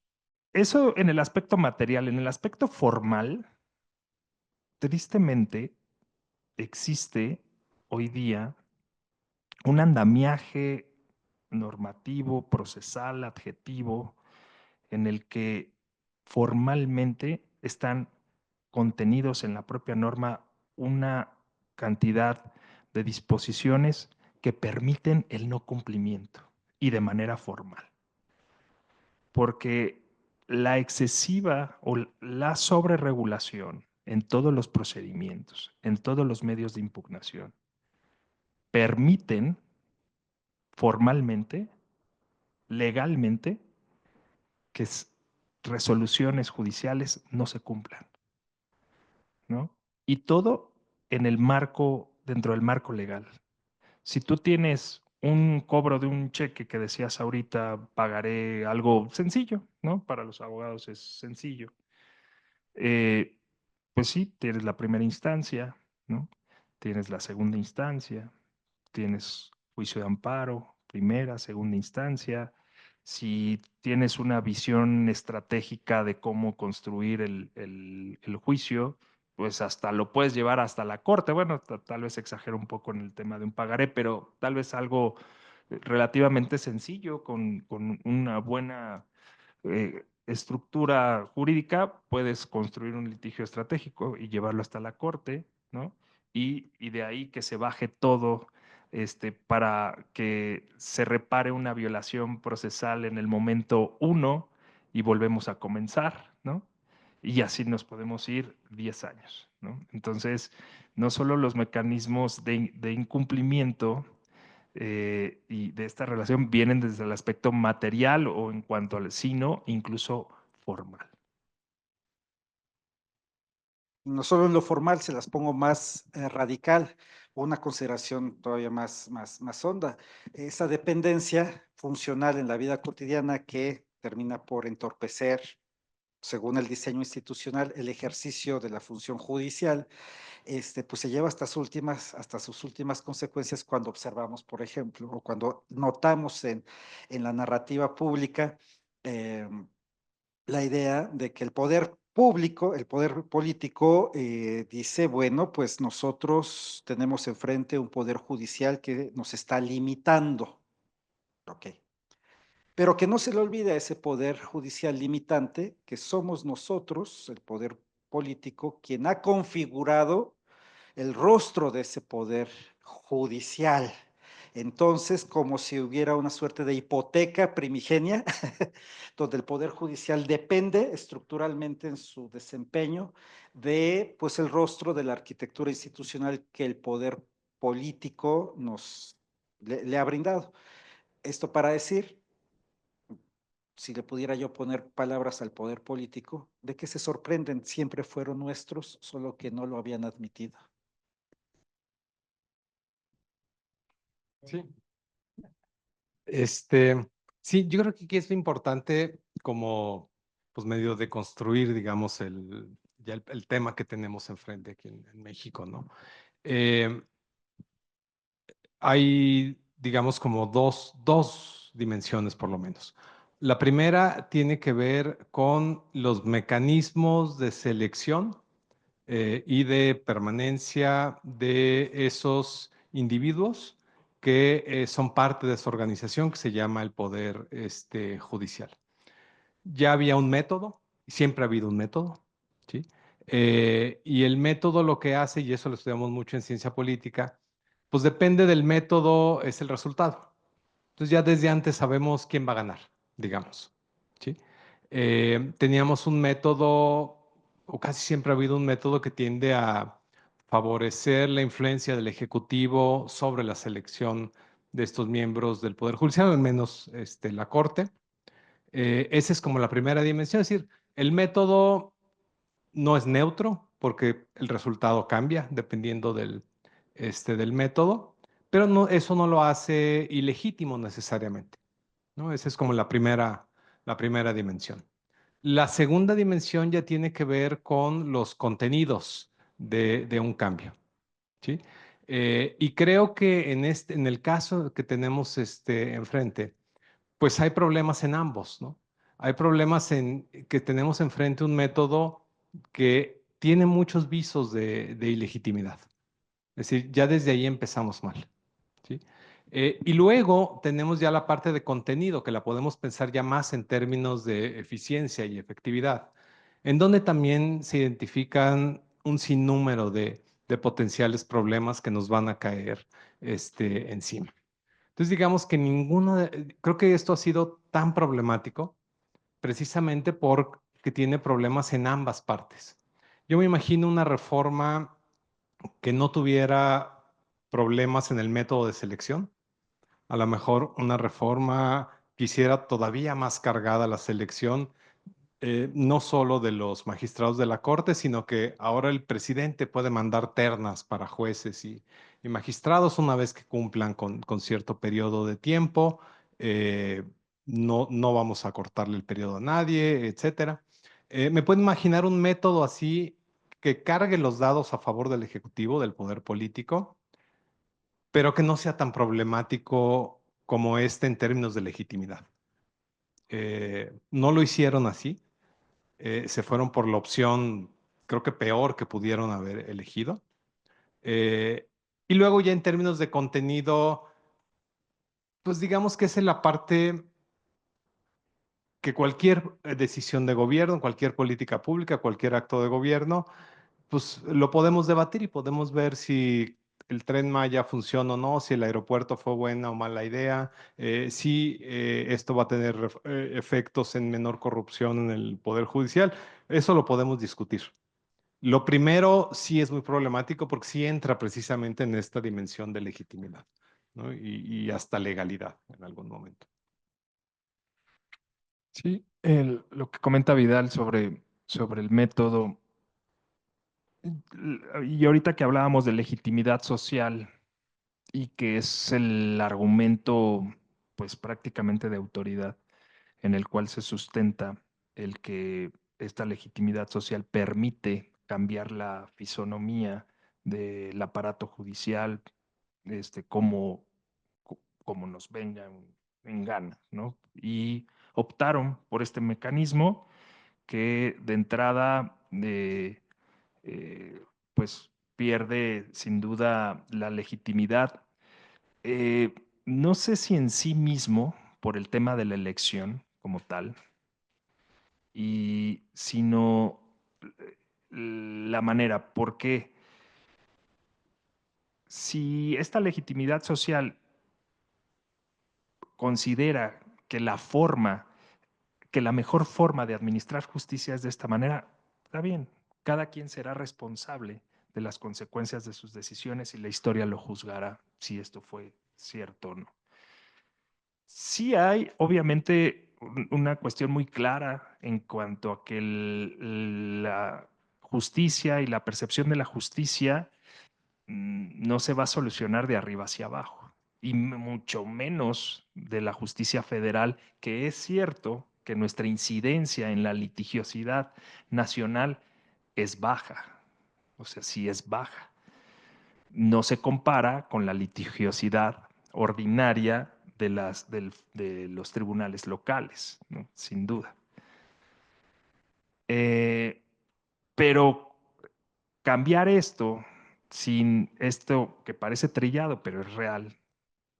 eso en el aspecto material, en el aspecto formal, tristemente existe hoy día un andamiaje normativo, procesal, adjetivo, en el que formalmente están contenidos en la propia norma una cantidad de disposiciones que permiten el no cumplimiento y de manera formal. Porque la excesiva o la sobreregulación en todos los procedimientos, en todos los medios de impugnación, permiten formalmente, legalmente, que resoluciones judiciales no se cumplan, ¿no? Y todo en el marco, dentro del marco legal. Si tú tienes un cobro de un cheque que decías ahorita, pagaré algo sencillo, ¿no? Para los abogados es sencillo. Eh, pues sí, tienes la primera instancia, ¿no? Tienes la segunda instancia, tienes juicio de amparo, primera, segunda instancia. Si tienes una visión estratégica de cómo construir el juicio, pues hasta lo puedes llevar hasta la corte. Bueno, tal vez exagero un poco en el tema de un pagaré, pero tal vez algo relativamente sencillo, con una buena estructura jurídica, puedes construir un litigio estratégico y llevarlo hasta la corte, ¿no? Y de ahí que se baje todo para que se repare una violación procesal en el momento uno y volvemos a comenzar, ¿no? Y así nos podemos ir 10 años, ¿no? Entonces, no solo los mecanismos de incumplimiento y de esta relación vienen desde el aspecto material o en cuanto al sino, incluso formal. No solo en lo formal, se las pongo más radical, una consideración todavía más honda. Esa dependencia funcional en la vida cotidiana que termina por entorpecer, según el diseño institucional, el ejercicio de la función judicial, pues se lleva hasta sus últimas consecuencias cuando observamos, por ejemplo, o cuando notamos en la narrativa pública eh, la idea de que el poder público, el poder político, dice, bueno, pues nosotros tenemos enfrente un poder judicial que nos está limitando. Ok. pero que no se le olvide a ese poder judicial limitante que somos nosotros, el poder político, quien ha configurado el rostro de ese poder judicial. Entonces, como si hubiera una suerte de hipoteca primigenia, donde el poder judicial depende estructuralmente en su desempeño de, pues, el rostro de la arquitectura institucional que el poder político le ha brindado. Esto para decir, si le pudiera yo poner palabras al poder político, de que se sorprenden, siempre fueron nuestros, solo que no lo habían admitido. Sí. Sí, yo creo que aquí es lo importante como pues medio de construir, digamos, el tema que tenemos enfrente aquí en México, ¿no? Eh, Hay, digamos, como dos dimensiones por lo menos. La primera tiene que ver con los mecanismos de selección y de permanencia de esos individuos que son parte de esa organización que se llama el Poder Judicial. Ya había un método, siempre ha habido un método, ¿sí? Y el método lo que hace, y eso lo estudiamos mucho en ciencia política, pues depende del método, es el resultado. Entonces ya desde antes sabemos quién va a ganar, digamos, ¿sí? Teníamos un método, o casi siempre ha habido un método que tiende a favorecer la influencia del Ejecutivo sobre la selección de estos miembros del Poder Judicial, al menos la Corte. Esa es como la primera dimensión, es decir, el método no es neutro porque el resultado cambia dependiendo del método, pero no, eso no lo hace ilegítimo necesariamente, ¿no? Esa es como la primera dimensión. La segunda dimensión ya tiene que ver con los contenidos de un cambio, ¿sí? Y creo que en el caso que tenemos enfrente, pues hay problemas en ambos, ¿no? Hay problemas en que tenemos enfrente un método que tiene muchos visos de ilegitimidad. Es decir, ya desde ahí empezamos mal, ¿sí? Y luego tenemos ya la parte de contenido, que la podemos pensar ya más en términos de eficiencia y efectividad, en donde también se identifican un sinnúmero de potenciales problemas que nos van a caer encima. Entonces, digamos que creo que esto ha sido tan problemático precisamente porque tiene problemas en ambas partes. Yo me imagino una reforma que no tuviera problemas en el método de selección. A lo mejor una reforma que hiciera todavía más cargada la selección, no solo de los magistrados de la Corte, sino que ahora el presidente puede mandar ternas para jueces y magistrados una vez que cumplan con cierto periodo de tiempo. eh, no vamos a cortarle el periodo a nadie, etcétera. Me puedo imaginar un método así que cargue los dados a favor del Ejecutivo, del poder político, pero que no sea tan problemático como este en términos de legitimidad. No lo hicieron así, se fueron por la opción, creo que peor que pudieron haber elegido. Eh, y luego ya en términos de contenido, pues digamos que esa es la parte que cualquier decisión de gobierno, cualquier política pública, cualquier acto de gobierno, pues lo podemos debatir y podemos ver si el Tren Maya funciona o no, si el aeropuerto fue buena o mala idea, si esto va a tener efectos en menor corrupción en el Poder Judicial. Eso lo podemos discutir. Lo primero sí es muy problemático porque sí entra precisamente en esta dimensión de legitimidad, ¿no? Y hasta legalidad en algún momento. Sí, lo que comenta Vidal sobre el método, y ahorita que hablábamos de legitimidad social y que es el argumento, pues prácticamente de autoridad en el cual se sustenta el que esta legitimidad social permite cambiar la fisonomía del aparato judicial, como, como nos venga en gana, ¿no? Y optaron por este mecanismo que de entrada, pues pierde sin duda la legitimidad. No sé si en sí mismo, por el tema de la elección como tal, y sino la manera. Porque si esta legitimidad social considera que que la mejor forma de administrar justicia es de esta manera, está bien. Cada quien será responsable de las consecuencias de sus decisiones y la historia lo juzgará si esto fue cierto o no. Sí hay, obviamente, una cuestión muy clara en cuanto a que la justicia y la percepción de la justicia no se va a solucionar de arriba hacia abajo, y mucho menos de la justicia federal, que es cierto que nuestra incidencia en la litigiosidad nacional es baja, o sea, sí es baja. No se compara con la litigiosidad ordinaria de los tribunales locales, ¿no? Sin duda. Eh, pero cambiar esto, sin esto que parece trillado, pero es real,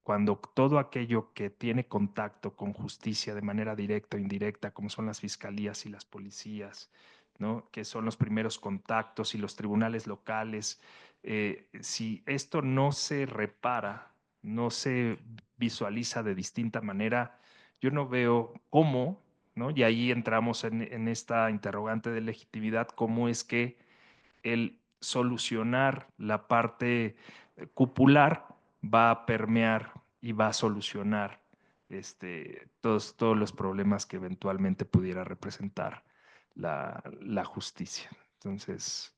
cuando todo aquello que tiene contacto con justicia de manera directa o indirecta, como son las fiscalías y las policías, ¿no? Que son los primeros contactos y los tribunales locales, si esto no se repara, no se visualiza de distinta manera, yo no veo cómo, ¿no? Y ahí entramos en esta interrogante de legitimidad, cómo es que el solucionar la parte cupular va a permear y va a solucionar todos los problemas que eventualmente pudiera representar la justicia. Entonces,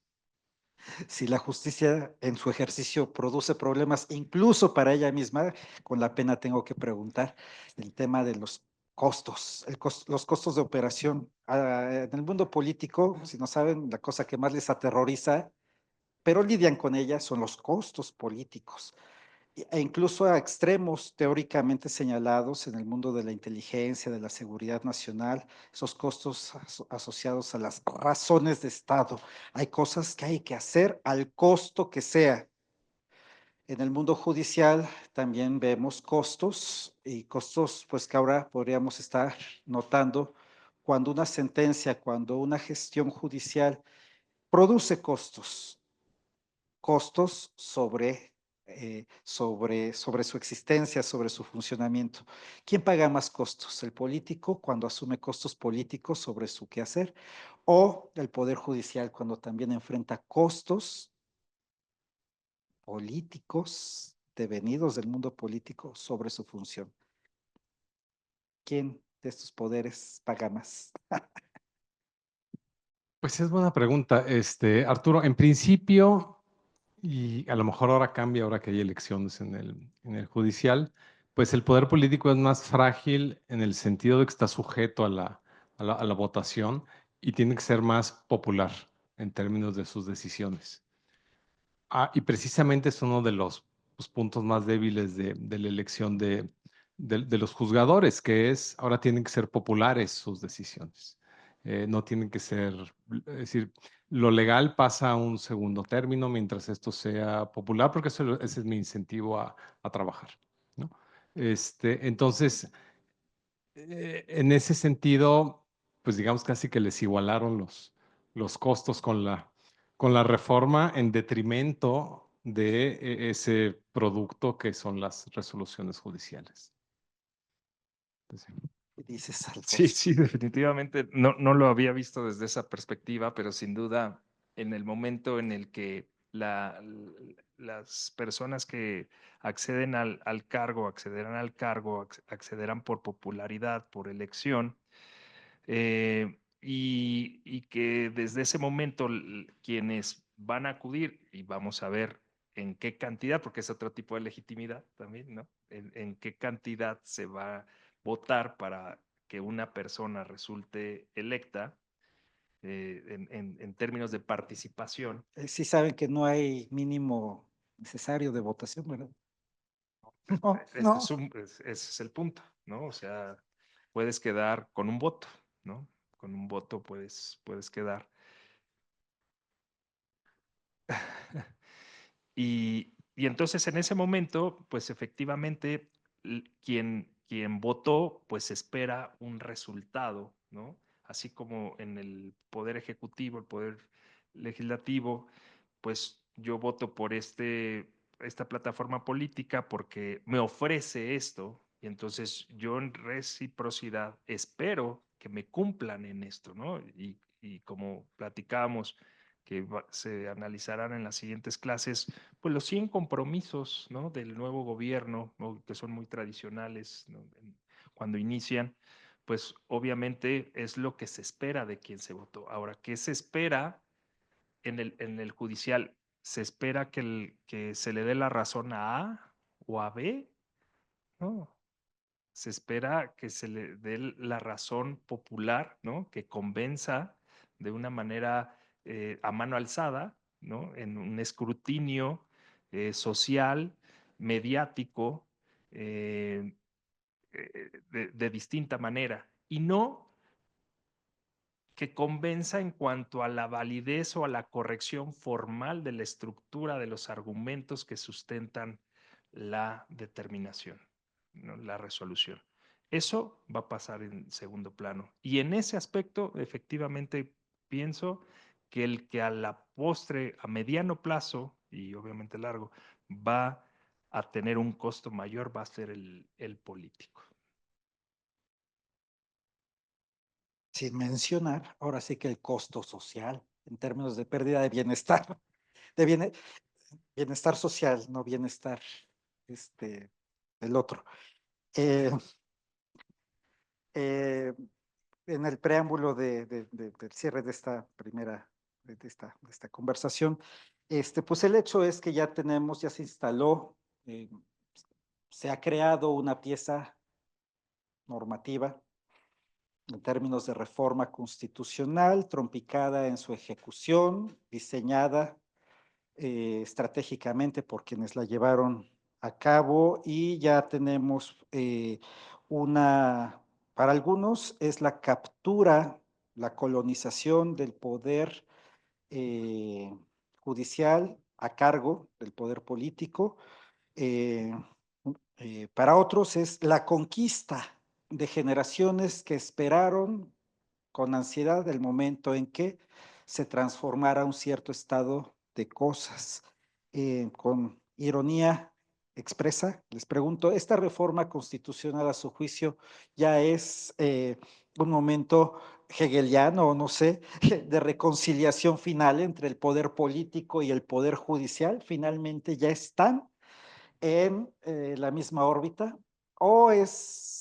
Si la justicia en su ejercicio produce problemas incluso para ella misma, con la pena tengo que preguntar el tema de los costos, los costos de operación. En el mundo político, si no saben, la cosa que más les aterroriza, pero lidian con ella, son los costos políticos. E incluso a extremos teóricamente señalados en el mundo de la inteligencia, de la seguridad nacional, esos costos asociados a las razones de Estado. Hay cosas que hay que hacer al costo que sea. En el mundo judicial también vemos costos y costos pues que ahora podríamos estar notando cuando una sentencia, cuando una gestión judicial produce costos sobre su existencia, sobre su funcionamiento. ¿Quién paga más costos? ¿El político cuando asume costos políticos sobre su quehacer o el Poder Judicial cuando también enfrenta costos políticos devenidos del mundo político sobre su función? ¿Quién de estos poderes paga más? Pues es buena pregunta, Arturo. En principio, y a lo mejor ahora cambia, ahora que hay elecciones en el judicial, pues el poder político es más frágil en el sentido de que está sujeto a la votación y tiene que ser más popular en términos de sus decisiones. Y precisamente es uno de los puntos más débiles de la elección de los juzgadores, que es ahora tienen que ser populares sus decisiones. No tienen que ser, es decir, lo legal pasa a un segundo término mientras esto sea popular, porque ese es mi incentivo a trabajar, ¿no? Entonces, en ese sentido, pues digamos casi que les igualaron los costos con la reforma en detrimento de ese producto que son las resoluciones judiciales. Pues sí. ¿Qué dices, sí, Alfonso? sí, definitivamente no lo había visto desde esa perspectiva, pero sin duda en el momento en el que las personas que acceden al cargo, accederán por popularidad, por elección, y que desde ese momento quienes van a acudir, y vamos a ver en qué cantidad, porque es otro tipo de legitimidad también, ¿no? En qué cantidad se va a votar para que una persona resulte electa en términos de participación. Sí saben que no hay mínimo necesario de votación, ¿verdad? No, no. Ese es el punto, ¿no? O sea, puedes quedar con un voto, ¿no? Con un voto puedes quedar. Y entonces en ese momento, pues efectivamente, quien votó, pues espera un resultado, ¿no? Así como en el poder ejecutivo, el poder legislativo, pues yo voto por esta plataforma política porque me ofrece esto, y entonces yo en reciprocidad espero que me cumplan en esto, ¿no? Y como platicábamos, que se analizarán en las siguientes clases, pues los 100 compromisos, ¿no?, del nuevo gobierno, ¿no?, que son muy tradicionales, ¿no?, cuando inician, pues obviamente es lo que se espera de quien se votó. Ahora, ¿qué se espera en el judicial? ¿Se espera que se le dé la razón a A o a B? No, se espera que se le dé la razón popular, ¿no?, que convenza de una manera a mano alzada, ¿no?, en un escrutinio social, mediático, eh, de distinta manera, y no que convenza en cuanto a la validez o a la corrección formal de la estructura de los argumentos que sustentan la determinación, ¿no?, la resolución. Eso va a pasar en segundo plano. Y en ese aspecto, efectivamente, pienso que el que a la postre, a mediano plazo y obviamente largo, va a tener un costo mayor, va a ser el político. Sin mencionar, ahora sí que el costo social en términos de pérdida de bienestar, de bienestar social, no bienestar del otro. Eh, eh, en el preámbulo del cierre de esta primera, de esta conversación, pues el hecho es que ya tenemos, ya se instaló, se ha creado una pieza normativa en términos de reforma constitucional, trompicada en su ejecución, diseñada estratégicamente por quienes la llevaron a cabo, y ya tenemos para algunos es la captura, la colonización del poder eh, judicial a cargo del poder político. eh, para otros es la conquista de generaciones que esperaron con ansiedad el momento en que se transformara un cierto estado de cosas. Con ironía expresa, les pregunto, ¿esta reforma constitucional a su juicio ya es un momento hegeliano o no sé, de reconciliación final entre el poder político y el poder judicial? ¿Finalmente ya están en la misma órbita? ¿O es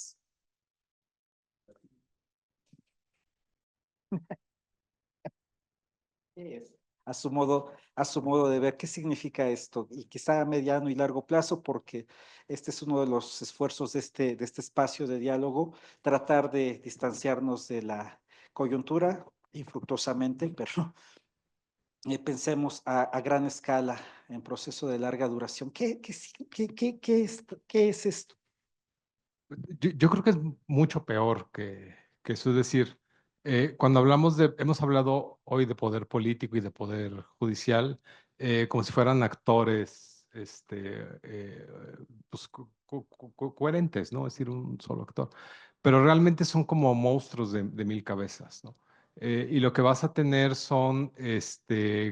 a su modo de ver qué significa esto? Y quizá a mediano y largo plazo, porque este es uno de los esfuerzos de este espacio de diálogo, tratar de distanciarnos de la coyuntura infructuosamente, pero pensemos a gran escala, en proceso de larga duración. ¿Qué es esto? Yo creo que es mucho peor que eso. Es decir, cuando hemos hablado hoy de poder político y de poder judicial, como si fueran actores, pues, coherentes, ¿no? Es decir, un solo actor. Pero realmente son como monstruos de mil cabezas, ¿no? Y lo que vas a tener son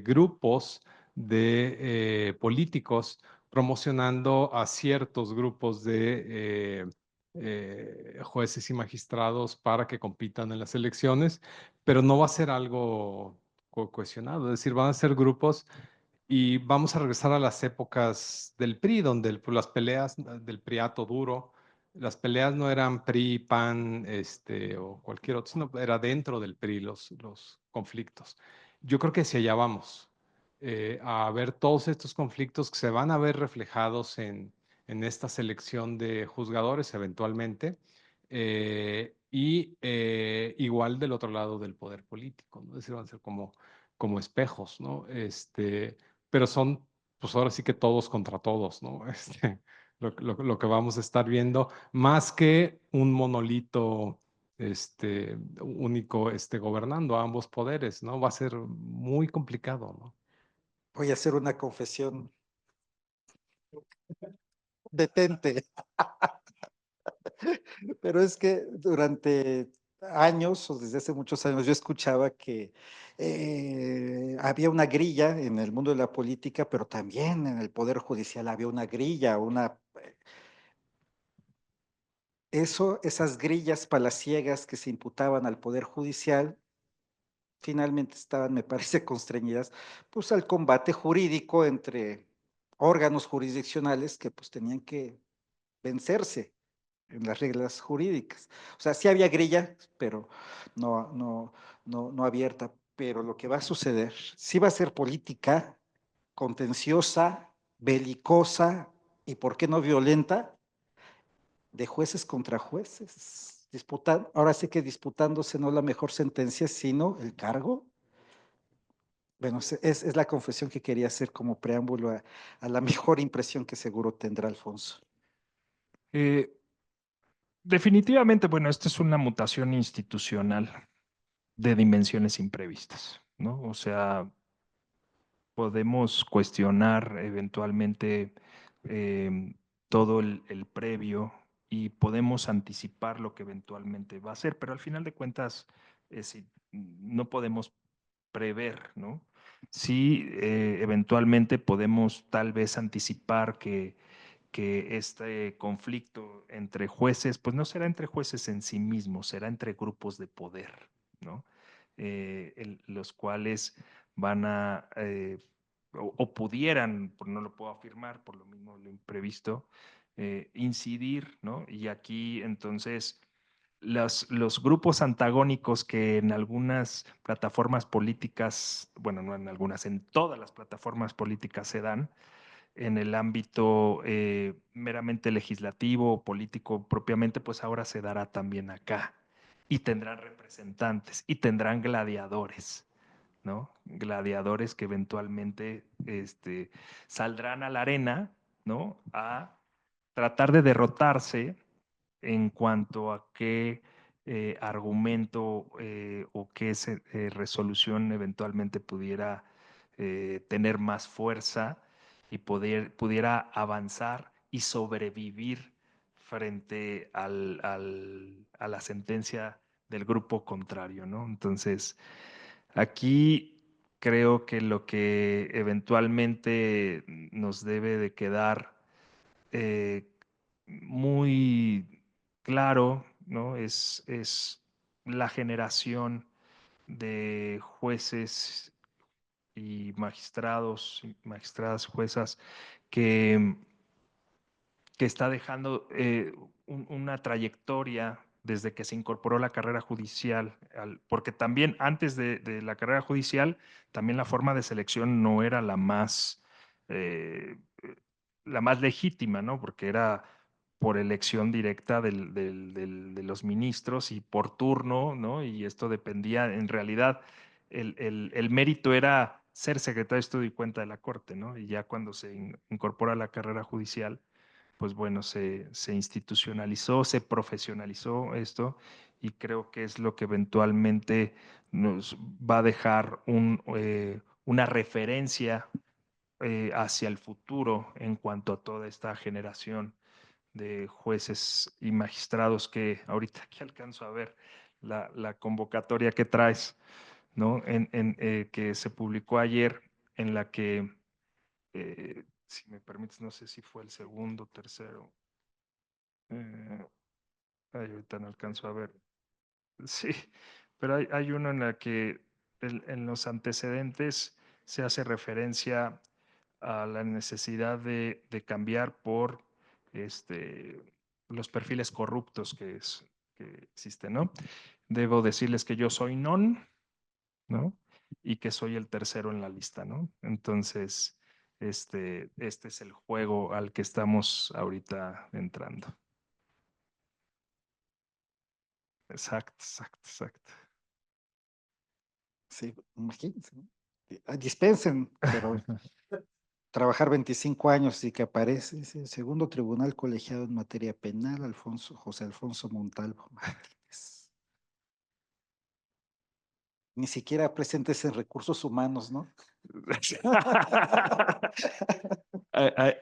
grupos de políticos promocionando a ciertos grupos de jueces y magistrados para que compitan en las elecciones, pero no va a ser algo cohesionado. Es decir, van a ser grupos, y vamos a regresar a las épocas del PRI, donde pues, las peleas del priato duro, las peleas no eran PRI, PAN, o cualquier otro, sino era dentro del PRI los conflictos. Yo creo que si allá vamos, a ver todos estos conflictos que se van a ver reflejados en esta selección de juzgadores eventualmente, y igual del otro lado del poder político, ¿no? Es decir, van a ser como espejos, ¿no? Pero son, pues ahora sí que todos contra todos, ¿no? Lo que vamos a estar viendo, más que un monolito único gobernando a ambos poderes, ¿no? Va a ser muy complicado, ¿no? Voy a hacer una confesión. Detente. Pero es que durante años, o desde hace muchos años, yo escuchaba que había una grilla en el mundo de la política, pero también en el Poder Judicial había una grilla, esas grillas palaciegas que se imputaban al Poder Judicial, finalmente estaban, me parece, constreñidas, pues al combate jurídico entre órganos jurisdiccionales que pues tenían que vencerse en las reglas jurídicas. O sea, sí había grilla, pero no abierta. Pero lo que va a suceder, sí va a ser política contenciosa, belicosa y, ¿por qué no violenta? De jueces contra jueces. Ahora sí que disputándose no la mejor sentencia, sino el cargo. Bueno, es la confesión que quería hacer como preámbulo a la mejor impresión que seguro tendrá Alfonso. Eh, Definitivamente, bueno, esto es una mutación institucional de dimensiones imprevistas, ¿no? O sea, podemos cuestionar eventualmente todo el previo y podemos anticipar lo que eventualmente va a ser, pero al final de cuentas no podemos prever, ¿no? Sí, eventualmente podemos tal vez anticipar que este conflicto entre jueces, pues no será entre jueces en sí mismos, será entre grupos de poder, ¿no? Los cuales van a, o pudieran, no lo puedo afirmar, por lo mismo lo imprevisto, incidir, ¿no? Y aquí entonces los grupos antagónicos que en algunas plataformas políticas, bueno, no en algunas, en todas las plataformas políticas se dan, en el ámbito meramente legislativo o político propiamente, pues ahora se dará también acá. Y tendrán representantes y tendrán gladiadores, ¿no? Gladiadores que eventualmente saldrán a la arena, ¿no? A tratar de derrotarse en cuanto a qué argumento o qué resolución eventualmente pudiera tener más fuerza y pudiera avanzar y sobrevivir frente a la sentencia del grupo contrario, ¿no? Entonces, aquí creo que lo que eventualmente nos debe de quedar eh, muy claro, ¿no? Es la generación de jueces y magistrados, y magistradas, juezas, que, que está dejando una trayectoria desde que se incorporó la carrera judicial, porque también antes de la carrera judicial, también la forma de selección no era eh, la más legítima, ¿no? Porque era por elección directa de los ministros y por turno, ¿no? Y esto dependía, en realidad, el mérito era ser secretario de Estudio y Cuenta de la Corte, ¿no? Y ya cuando se incorpora la carrera judicial, pues bueno, se institucionalizó, se profesionalizó esto y creo que es lo que eventualmente nos va a dejar una referencia hacia el futuro en cuanto a toda esta generación de jueces y magistrados que ahorita aquí alcanzo a ver la convocatoria que traes, ¿no? Que se publicó ayer, en la que, si me permites, no sé si fue el segundo, tercero. Ahorita no alcanzo a ver. Sí, pero hay uno en la que en los antecedentes se hace referencia a la necesidad de cambiar por este, los perfiles corruptos que existen, ¿no? Debo decirles que yo soy non, ¿no? Y que soy el tercero en la lista, ¿no? Entonces, este es el juego al que estamos ahorita entrando. Exacto, exacto, exacto. Sí, imagínense, ¿no? Dispensen, pero trabajar 25 años y que aparece ese segundo tribunal colegiado en materia penal, José Alfonso Montalvo. Madres. Ni siquiera presentes en recursos humanos, ¿no?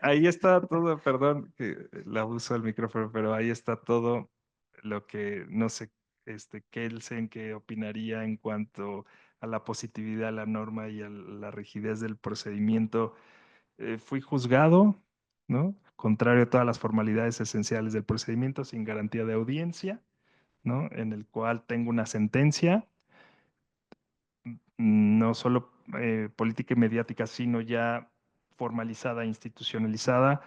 Ahí está todo, perdón que la uso el micrófono, pero ahí está todo lo que no sé, Kelsen, qué opinaría en cuanto a la positividad de la norma y a la rigidez del procedimiento. Fui juzgado, ¿no? Contrario a todas las formalidades esenciales del procedimiento, sin garantía de audiencia, ¿no? En el cual tengo una sentencia, no solo política y mediática, sino ya formalizada, institucionalizada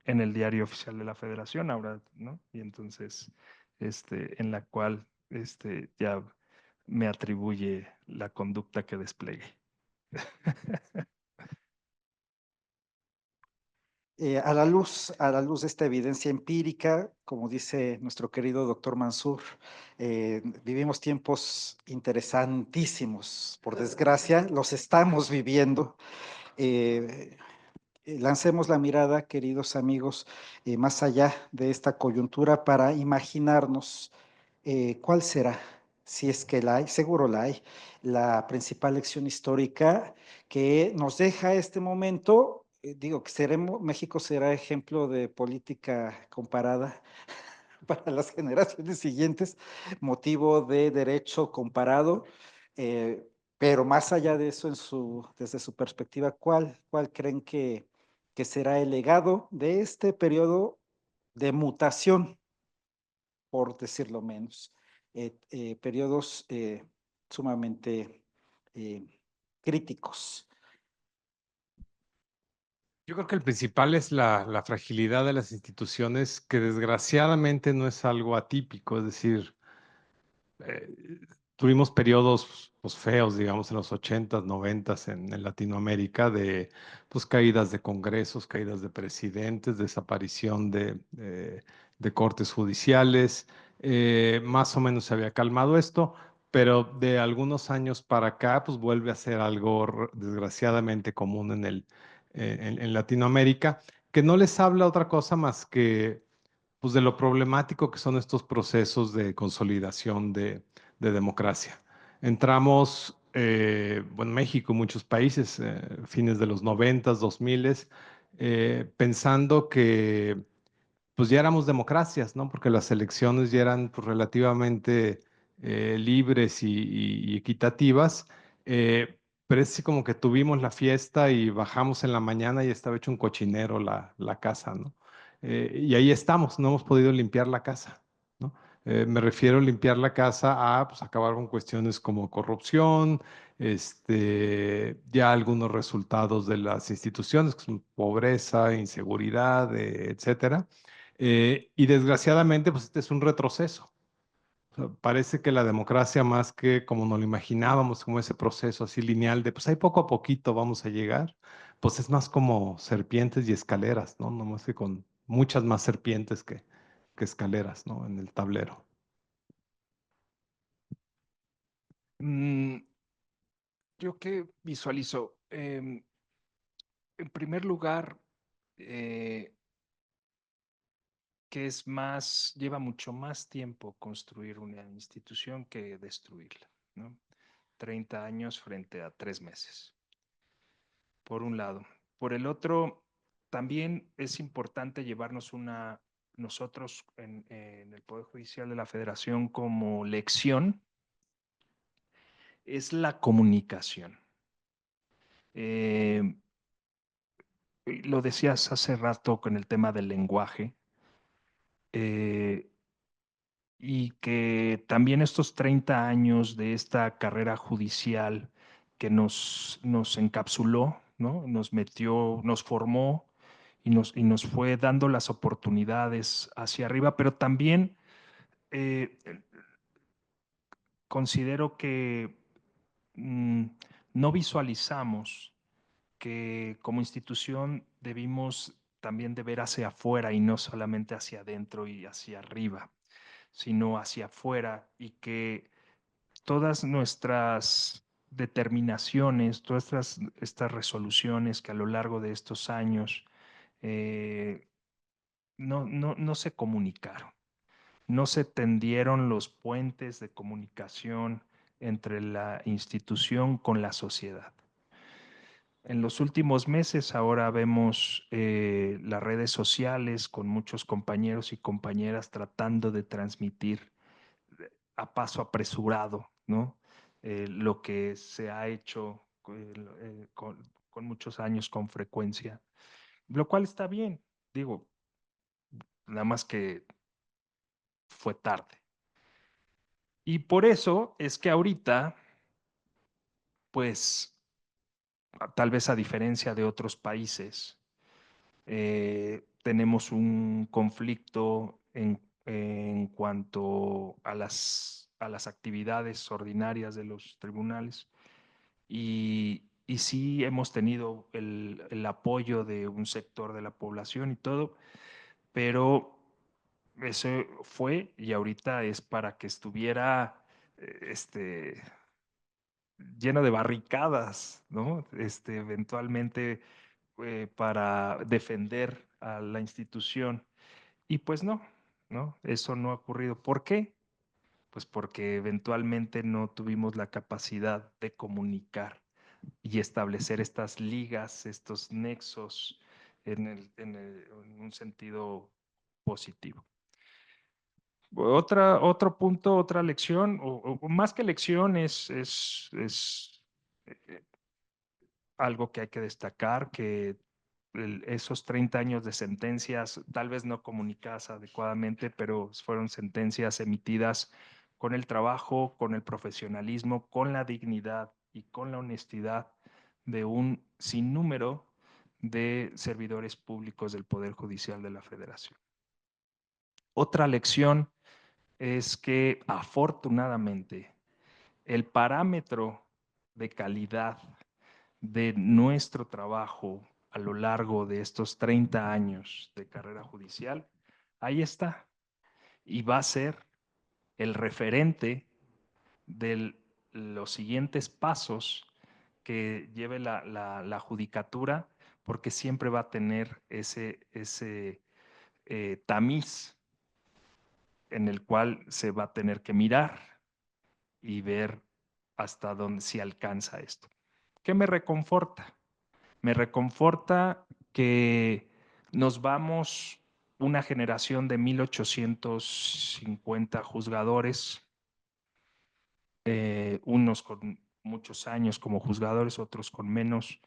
en el Diario Oficial de la Federación ahora, ¿no? Y entonces, en la cual ya me atribuye la conducta que despliegue. A la luz de esta evidencia empírica, como dice nuestro querido doctor Mansur, vivimos tiempos interesantísimos. Por desgracia, los estamos viviendo. Eh, Lancemos la mirada, queridos amigos, más allá de esta coyuntura para imaginarnos cuál será, si es que la hay, seguro la hay, la principal lección histórica que nos deja este momento. Digo que México será ejemplo de política comparada para las generaciones siguientes, motivo de derecho comparado, eh, pero más allá de eso, desde su perspectiva, ¿cuál creen que será el legado de este periodo de mutación, por decirlo menos? Periodos sumamente eh, críticos. Yo creo que el principal es la fragilidad de las instituciones, que desgraciadamente no es algo atípico, es decir, eh, tuvimos periodos pues, feos, digamos, en los 80s, 90s en Latinoamérica, de pues, caídas de congresos, caídas de presidentes, desaparición de cortes judiciales. Más o menos se había calmado esto, pero de algunos años para acá, pues vuelve a ser algo desgraciadamente común en Latinoamérica, que no les habla otra cosa más que pues de lo problemático que son estos procesos de consolidación de democracia. Entramos, bueno, México, muchos países, fines de los 90s, 2000s, pensando que pues ya éramos democracias, ¿no? Porque las elecciones ya eran pues, relativamente libres y equitativas. Pero es así como que tuvimos la fiesta y bajamos en la mañana y estaba hecho un cochinero la casa, ¿no? Y ahí estamos, no hemos podido limpiar la casa, ¿no? Me refiero a limpiar la casa a pues, acabar con cuestiones como corrupción, ya algunos resultados de las instituciones, que son pobreza, inseguridad, etcétera. Y desgraciadamente, pues este es un retroceso. O sea, parece que la democracia, más que como nos lo imaginábamos, como ese proceso así lineal de, pues ahí poco a poquito vamos a llegar, pues es más como serpientes y escaleras, ¿no? No más que con muchas más serpientes que escaleras, ¿no? En el tablero. Mm, yo qué visualizo. En primer lugar, que es más, lleva mucho más tiempo construir una institución que destruirla, ¿no? 30 años frente a 3 meses, por un lado. Por el otro, también es importante llevarnos nosotros en el Poder Judicial de la Federación como lección, es la comunicación. Eh, lo decías hace rato con el tema del lenguaje. Eh, y que también estos 30 años de esta carrera judicial que nos encapsuló, ¿no? Nos metió, nos formó y nos fue dando las oportunidades hacia arriba, pero también eh, considero que mm, no visualizamos que como institución debimos también de ver hacia afuera y no solamente hacia adentro y hacia arriba, sino hacia afuera, y que todas nuestras determinaciones, todas estas resoluciones que a lo largo de estos años no se comunicaron, no se tendieron los puentes de comunicación entre la institución con la sociedad. En los últimos meses ahora vemos las redes sociales con muchos compañeros y compañeras tratando de transmitir a paso apresurado, ¿no? Lo que se ha hecho con muchos años con frecuencia, lo cual está bien, digo, nada más que fue tarde. Y por eso es que ahorita, pues, tal vez a diferencia de otros países, tenemos un conflicto en cuanto a las actividades ordinarias de los tribunales y sí hemos tenido el apoyo de un sector de la población y todo, pero eso fue y ahorita es para que estuviera lleno de barricadas, ¿no? Eventualmente para defender a la institución. Y pues no, ¿no? Eso no ha ocurrido. ¿Por qué? Pues porque eventualmente no tuvimos la capacidad de comunicar y establecer estas ligas, estos nexos en un sentido positivo. Otro punto, otra lección, o más que lección, es algo que hay que destacar, que esos 30 años de sentencias, tal vez no comunicadas adecuadamente, pero fueron sentencias emitidas con el trabajo, con el profesionalismo, con la dignidad y con la honestidad de un sinnúmero de servidores públicos del Poder Judicial de la Federación. Otra lección es que afortunadamente el parámetro de calidad de nuestro trabajo a lo largo de estos 30 años de carrera judicial, ahí está. Y va a ser el referente de los siguientes pasos que lleve la judicatura, porque siempre va a tener ese tamiz en el cual se va a tener que mirar y ver hasta dónde se alcanza esto. ¿Qué me reconforta? Me reconforta que nos vamos una generación de 1850 juzgadores, unos con muchos años como juzgadores, otros con menos,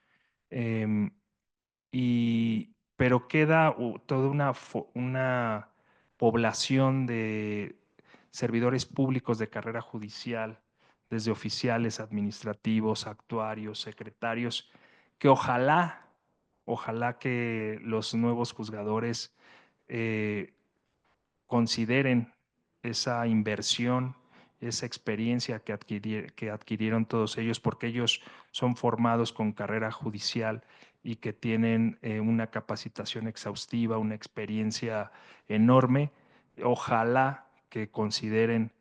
em, pero queda toda una población de servidores públicos de carrera judicial, desde oficiales administrativos, actuarios, secretarios, que ojalá que los nuevos juzgadores consideren esa inversión, esa experiencia que adquirieron todos ellos, porque ellos son formados con carrera judicial y que tienen una capacitación exhaustiva, una experiencia enorme. Ojalá que consideren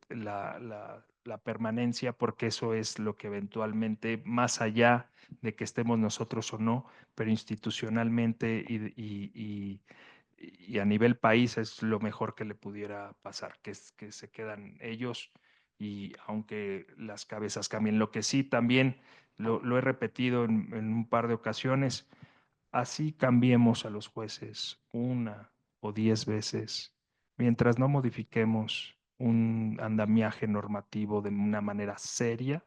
la permanencia, porque eso es lo que eventualmente, más allá de que estemos nosotros o no, pero institucionalmente y a nivel país es lo mejor que le pudiera pasar, que es que se quedan ellos y aunque las cabezas cambien. Lo que sí también lo he repetido en un par de ocasiones, así cambiemos a los jueces 1 o 10 veces, mientras no modifiquemos un andamiaje normativo de una manera seria,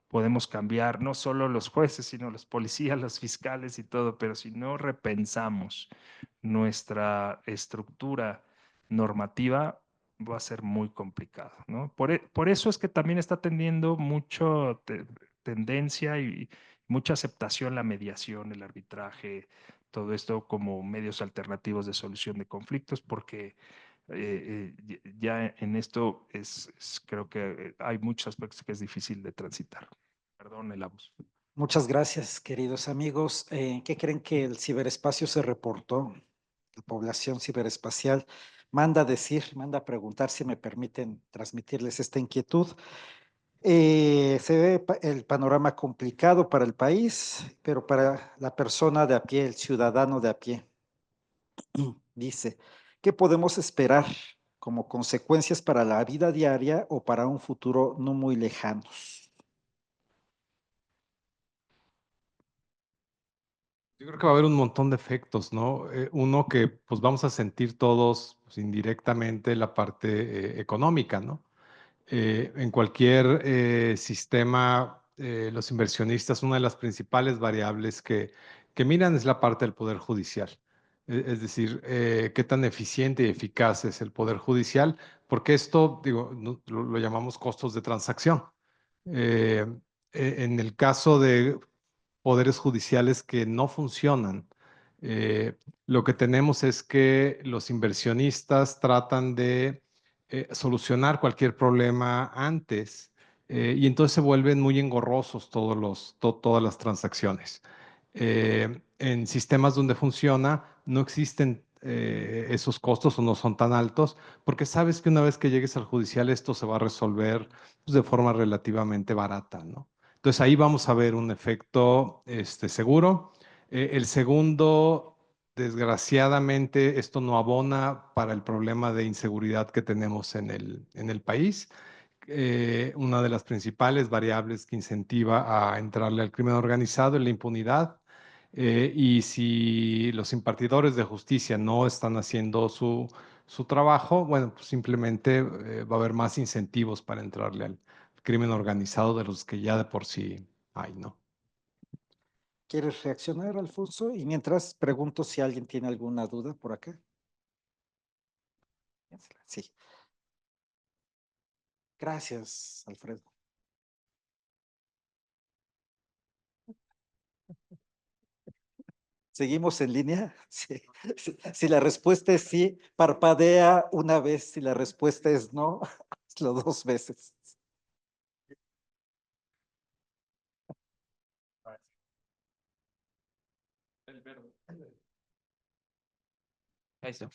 podemos cambiar no solo los jueces, sino los policías, los fiscales y todo, pero si no repensamos nuestra estructura normativa, va a ser muy complicado, ¿no? Por eso es que también está teniendo mucho tendencia y mucha aceptación la mediación, el arbitraje, todo esto como medios alternativos de solución de conflictos, porque ya en esto creo que hay muchos aspectos que es difícil de transitar. Perdón el abuso. Muchas gracias, queridos amigos. ¿Qué creen que el ciberespacio se reportó? La población ciberespacial manda a decir, manda a preguntar si me permiten transmitirles esta inquietud. Se ve el panorama complicado para el país, pero para la persona de a pie, el ciudadano de a pie, dice, ¿qué podemos esperar como consecuencias para la vida diaria o para un futuro no muy lejanos? Yo creo que va a haber un montón de efectos, ¿no? Uno que pues vamos a sentir todos pues, indirectamente la parte económica, ¿no? En cualquier sistema, los inversionistas, una de las principales variables que miran es la parte del poder judicial. Es decir, qué tan eficiente y eficaz es el poder judicial, porque esto, digo, lo llamamos costos de transacción. Eh, en el caso de poderes judiciales que no funcionan, eh, lo que tenemos es que los inversionistas tratan de solucionar cualquier problema antes y entonces se vuelven muy engorrosos todas las transacciones. En sistemas donde funciona no existen esos costos o no son tan altos porque sabes que una vez que llegues al judicial esto se va a resolver pues, de forma relativamente barata, ¿no? Entonces ahí vamos a ver un efecto seguro. El segundo, desgraciadamente, esto no abona para el problema de inseguridad que tenemos en el país. Una de las principales variables que incentiva a entrarle al crimen organizado es la impunidad. Y si los impartidores de justicia no están haciendo su trabajo, bueno, pues simplemente va a haber más incentivos para entrarle al crimen organizado de los que ya de por sí hay, ¿no? ¿Quieres reaccionar, Alfonso? Y mientras pregunto si alguien tiene alguna duda por acá. Sí. Gracias, Alfredo. ¿Seguimos en línea? Sí. Si la respuesta es sí, parpadea una vez. Si la respuesta es no, hazlo dos veces. Ahí está.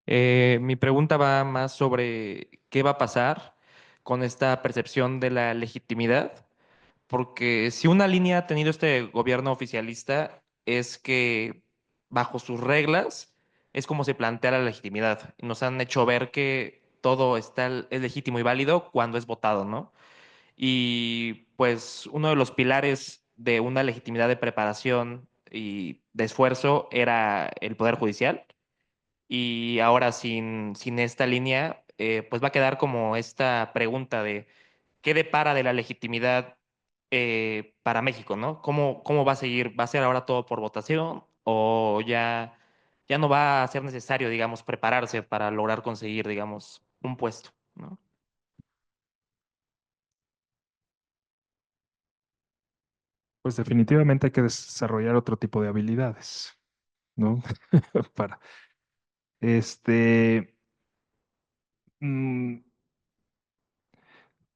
Mi pregunta va más sobre qué va a pasar con esta percepción de la legitimidad, porque si una línea ha tenido este gobierno oficialista es que bajo sus reglas es como se plantea la legitimidad. Nos han hecho ver que todo es legítimo y válido cuando es votado, ¿no? Y pues uno de los pilares de una legitimidad de preparación y de esfuerzo era el Poder Judicial y ahora sin esta línea, pues va a quedar como esta pregunta de qué depara de la legitimidad para México, ¿no? ¿Cómo va a seguir? ¿Va a ser ahora todo por votación o ya no va a ser necesario, digamos, prepararse para lograr conseguir, digamos, un puesto, ¿no? Pues definitivamente hay que desarrollar otro tipo de habilidades, ¿no? Para, este, mm,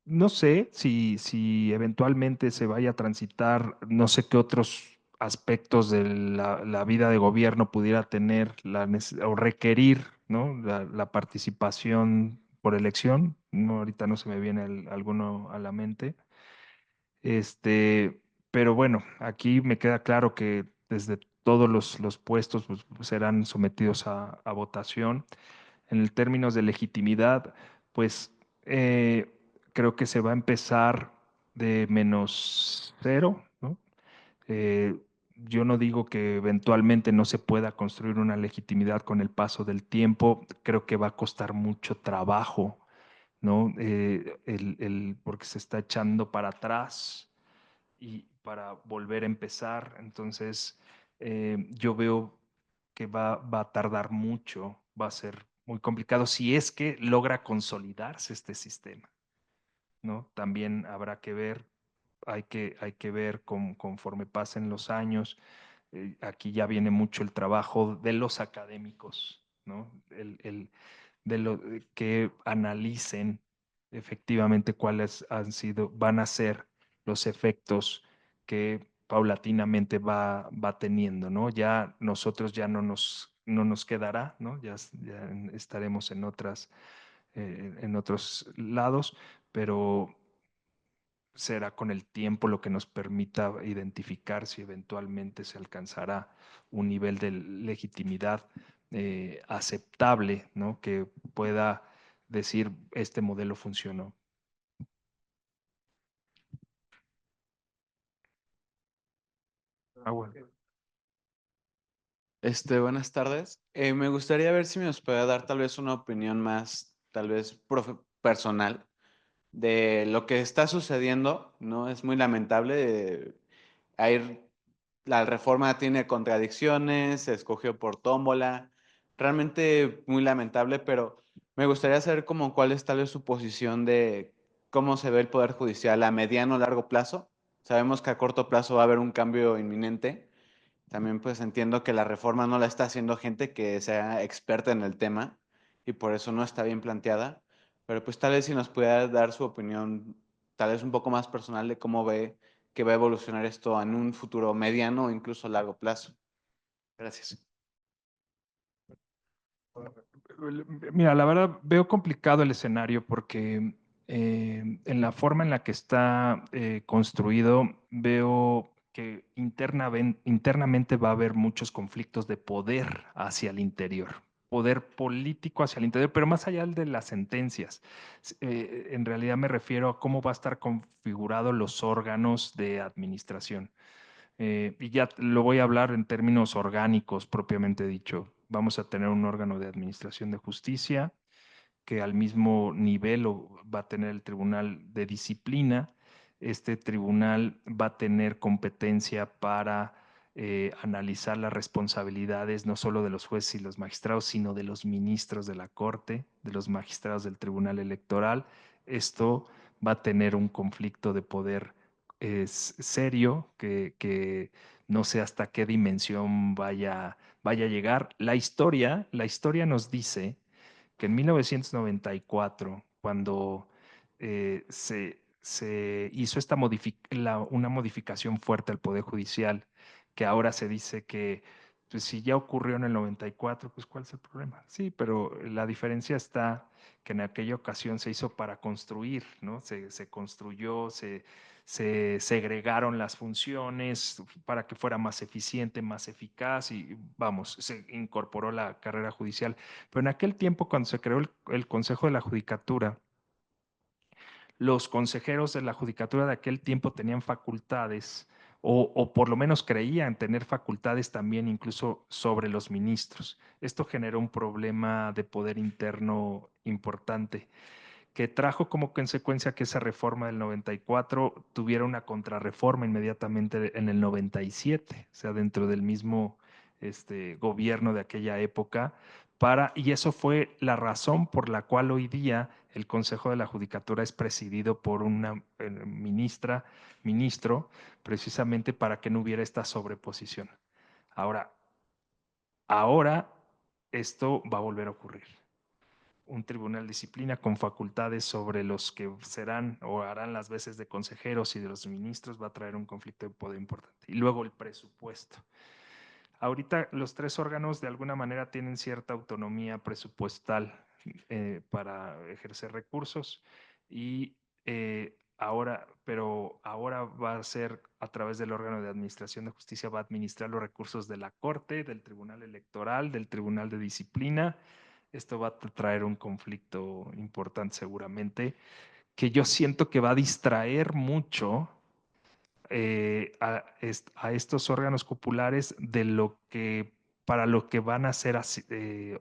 no sé si eventualmente se vaya a transitar, no sé qué otros aspectos de la vida de gobierno pudiera tener o requerir, ¿no? La participación por elección. No, ahorita no se me viene alguno a la mente. Este, pero bueno, aquí me queda claro que desde todos los puestos pues, serán sometidos a votación. En el términos de legitimidad, pues creo que se va a empezar de -0, ¿no? Eh, yo no digo que eventualmente no se pueda construir una legitimidad con el paso del tiempo, creo que va a costar mucho trabajo, ¿no? Porque se está echando para atrás y para volver a empezar. Entonces, yo veo que va a tardar mucho, va a ser muy complicado si es que logra consolidarse este sistema, ¿no? También habrá que ver, hay que ver conforme pasen los años. Aquí ya viene mucho el trabajo de los académicos, ¿no? De lo que analicen efectivamente cuáles van a ser los efectos que paulatinamente va teniendo, ¿no? Ya nosotros ya no nos quedará, ¿no? Ya estaremos en otros lados, pero será con el tiempo lo que nos permita identificar si eventualmente se alcanzará un nivel de legitimidad aceptable, ¿no? Que pueda decir este modelo funcionó. Ah, bueno. Buenas tardes. Me gustaría ver si me os puede dar tal vez una opinión más, tal vez personal, de lo que está sucediendo, ¿no? Es muy lamentable. Hay, la reforma tiene contradicciones, se escogió por tómbola, realmente muy lamentable, pero me gustaría saber como cuál es tal vez su posición de cómo se ve el Poder Judicial a mediano o largo plazo. Sabemos que a corto plazo va a haber un cambio inminente. También pues entiendo que la reforma no la está haciendo gente que sea experta en el tema y por eso no está bien planteada, pero pues tal vez si nos pudiera dar su opinión, tal vez un poco más personal de cómo ve que va a evolucionar esto en un futuro mediano o incluso largo plazo. Gracias. Mira, la verdad veo complicado el escenario porque en la forma en la que está construido, veo que internamente va a haber muchos conflictos de poder hacia el interior, poder político hacia el interior, pero más allá de las sentencias. En realidad me refiero a cómo va a estar configurados los órganos de administración. Y ya lo voy a hablar en términos orgánicos propiamente dicho. Vamos a tener un órgano de administración de justicia que al mismo nivel va a tener el Tribunal de Disciplina. Este tribunal va a tener competencia para analizar las responsabilidades no solo de los jueces y los magistrados, sino de los ministros de la Corte, de los magistrados del Tribunal Electoral. Esto va a tener un conflicto de poder serio que no sé hasta qué dimensión vaya a llegar. La historia nos dice que en 1994, cuando se hizo una modificación fuerte al Poder Judicial, que ahora se dice que pues, si ya ocurrió en el 94, pues ¿cuál es el problema? Sí, pero la diferencia está que en aquella ocasión se hizo para construir, ¿no? Se construyó, se segregaron las funciones para que fuera más eficiente, más eficaz y vamos, se incorporó la carrera judicial. Pero en aquel tiempo, cuando se creó el Consejo de la Judicatura, los consejeros de la judicatura de aquel tiempo tenían facultades, o por lo menos creían tener facultades también incluso sobre los ministros. Esto generó un problema de poder interno importante que trajo como consecuencia que esa reforma del 94 tuviera una contrarreforma inmediatamente en el 97, o sea, dentro del mismo gobierno de aquella época, y eso fue la razón por la cual hoy día el Consejo de la Judicatura es presidido por una ministro, precisamente para que no hubiera esta sobreposición. Ahora esto va a volver a ocurrir. Un tribunal de disciplina con facultades sobre los que serán o harán las veces de consejeros y de los ministros va a traer un conflicto de poder importante. Y luego el presupuesto. Ahorita los tres órganos de alguna manera tienen cierta autonomía presupuestal para ejercer recursos y pero ahora va a ser a través del órgano de administración de justicia, va a administrar los recursos de la Corte, del Tribunal Electoral, del Tribunal de Disciplina. Esto va a traer un conflicto importante seguramente, que yo siento que va a distraer mucho a estos órganos cupulares de lo que para lo que van a hacer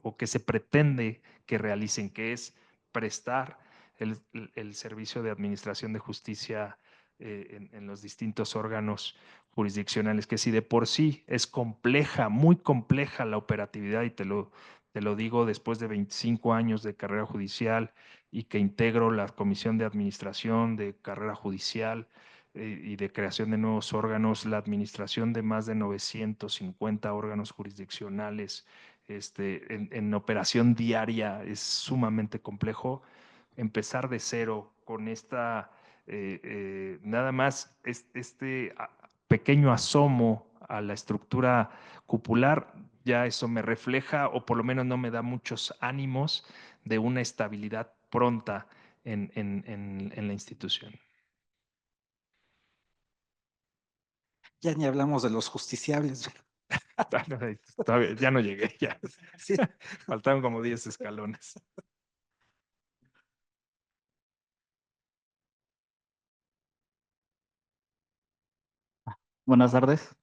o que se pretende que realicen, que es prestar el servicio de administración de justicia en los distintos órganos jurisdiccionales, que si de por sí es compleja, muy compleja la operatividad, y te lo digo después de 25 años de carrera judicial y que integro la Comisión de Administración de Carrera Judicial, y de creación de nuevos órganos, la administración de más de 950 órganos jurisdiccionales en operación diaria es sumamente complejo. Empezar de cero con nada más pequeño asomo a la estructura cupular, ya eso me refleja, o por lo menos no me da muchos ánimos de una estabilidad pronta en la institución. Ya ni hablamos de los justiciables. Bueno, todavía, ya no llegué, ya. Sí. Faltaron como 10 escalones. Buenas tardes.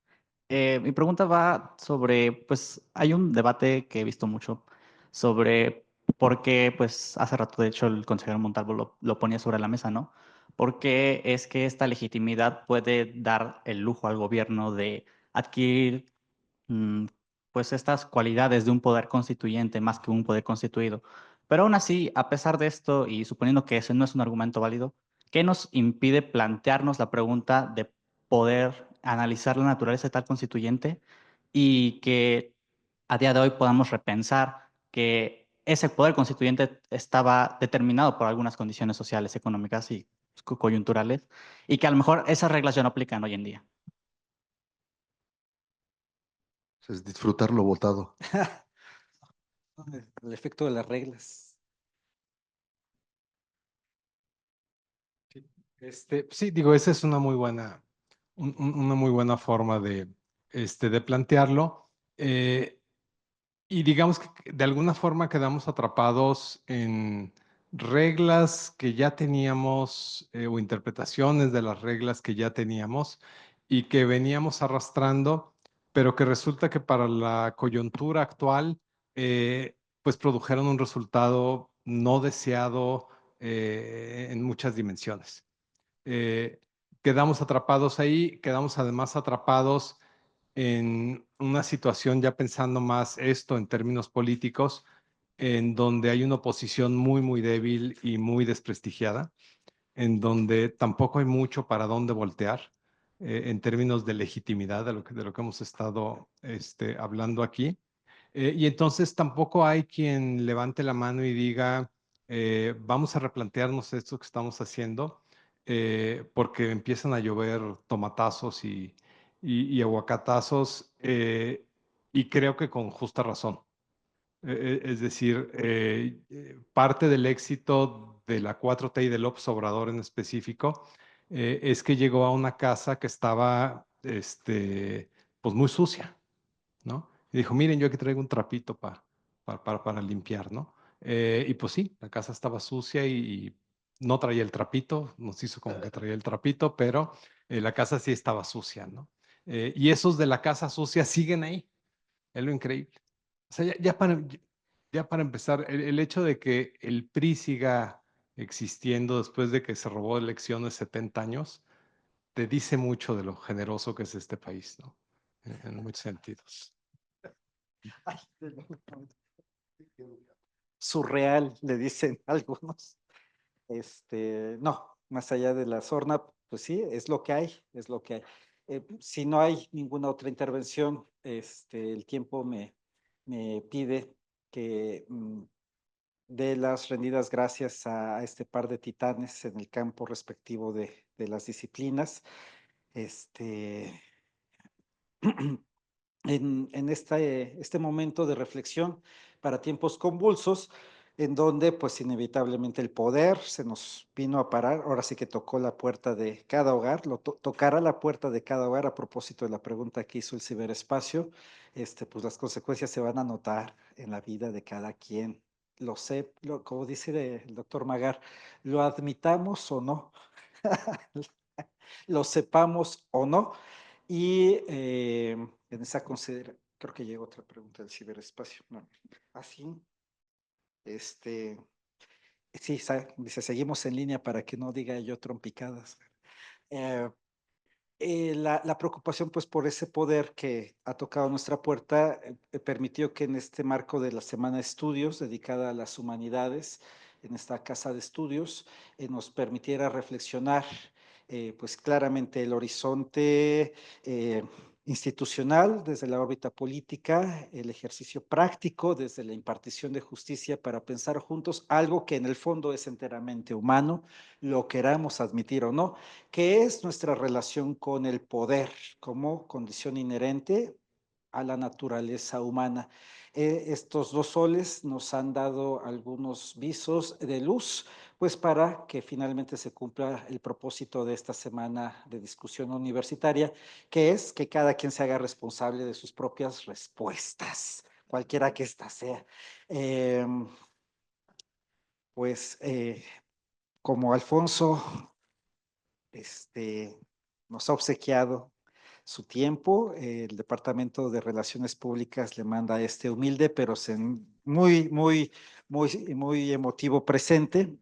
Mi pregunta va sobre, pues hay un debate que he visto mucho sobre por qué, pues hace rato de hecho el consejero Montalvo lo ponía sobre la mesa, ¿no? ¿Por qué es que esta legitimidad puede dar el lujo al gobierno de adquirir mm, pues estas cualidades de un poder constituyente más que un poder constituido? Pero aún así, a pesar de esto y suponiendo que ese no es un argumento válido, ¿qué nos impide plantearnos la pregunta de poder analizar la naturaleza de tal constituyente y que a día de hoy podamos repensar que ese poder constituyente estaba determinado por algunas condiciones sociales, económicas y coyunturales, y que a lo mejor esas reglas ya no aplican hoy en día? Es disfrutar lo votado. El efecto de las reglas. Sí, digo, esa es una muy buena, una muy buena forma de plantearlo. Y digamos que de alguna forma quedamos atrapados en reglas que ya teníamos o interpretaciones de las reglas que ya teníamos y que veníamos arrastrando, pero que resulta que para la coyuntura actual, pues produjeron un resultado no deseado en muchas dimensiones. Eh, Quedamos atrapados ahí, quedamos además atrapados en una situación, ya pensando más esto en términos políticos, en donde hay una oposición muy, muy débil y muy desprestigiada, en donde tampoco hay mucho para dónde voltear en términos de legitimidad de lo que hemos estado hablando aquí. Y entonces tampoco hay quien levante la mano y diga, vamos a replantearnos esto que estamos haciendo, porque empiezan a llover tomatazos y aguacatazos, y creo que con justa razón. Es decir, parte del éxito de la 4T y de López Obrador en específico es que llegó a una casa que estaba pues muy sucia, ¿no? Y dijo, miren, yo aquí traigo un trapito para limpiar, ¿no? Y pues sí, la casa estaba sucia y no traía el trapito, nos hizo como que traía el trapito, pero la casa sí estaba sucia, ¿no? Y esos de la casa sucia siguen ahí, es lo increíble. O sea, ya para empezar, el hecho de que el PRI siga existiendo después de que se robó elecciones 70 años, te dice mucho de lo generoso que es este país, ¿no? En muchos sentidos. Ay, surreal, le dicen algunos. No, más allá de la sorna, pues sí, es lo que hay, es lo que hay. Si no hay ninguna otra intervención, el tiempo me pide que dé las rendidas gracias a este par de titanes en el campo respectivo de las disciplinas. Este, en este momento de reflexión para tiempos convulsos, en donde pues inevitablemente el poder se nos vino a parar, ahora sí que tocó la puerta de cada hogar, tocará la puerta de cada hogar a propósito de la pregunta que hizo el ciberespacio, pues las consecuencias se van a notar en la vida de cada quien. Lo sé, como dice el doctor Magar, lo admitamos o no, lo sepamos o no, y en esa creo que llegó otra pregunta del ciberespacio. No, así, este, sí, dice, seguimos en línea para que no diga yo trompicadas. Eh, la preocupación pues por ese poder que ha tocado nuestra puerta permitió que en este marco de la Semana de Estudios dedicada a las humanidades, en esta casa de estudios, nos permitiera reflexionar pues claramente el horizonte institucional desde la órbita política, el ejercicio práctico desde la impartición de justicia para pensar juntos algo que en el fondo es enteramente humano, lo queramos admitir o no, que es nuestra relación con el poder como condición inherente a la naturaleza humana. Estos dos soles nos han dado algunos visos de luz, pues para que finalmente se cumpla el propósito de esta semana de discusión universitaria, que es que cada quien se haga responsable de sus propias respuestas, cualquiera que ésta sea. Eh, pues como Alfonso nos ha obsequiado su tiempo. El Departamento de Relaciones Públicas le manda este humilde, pero muy emotivo presente.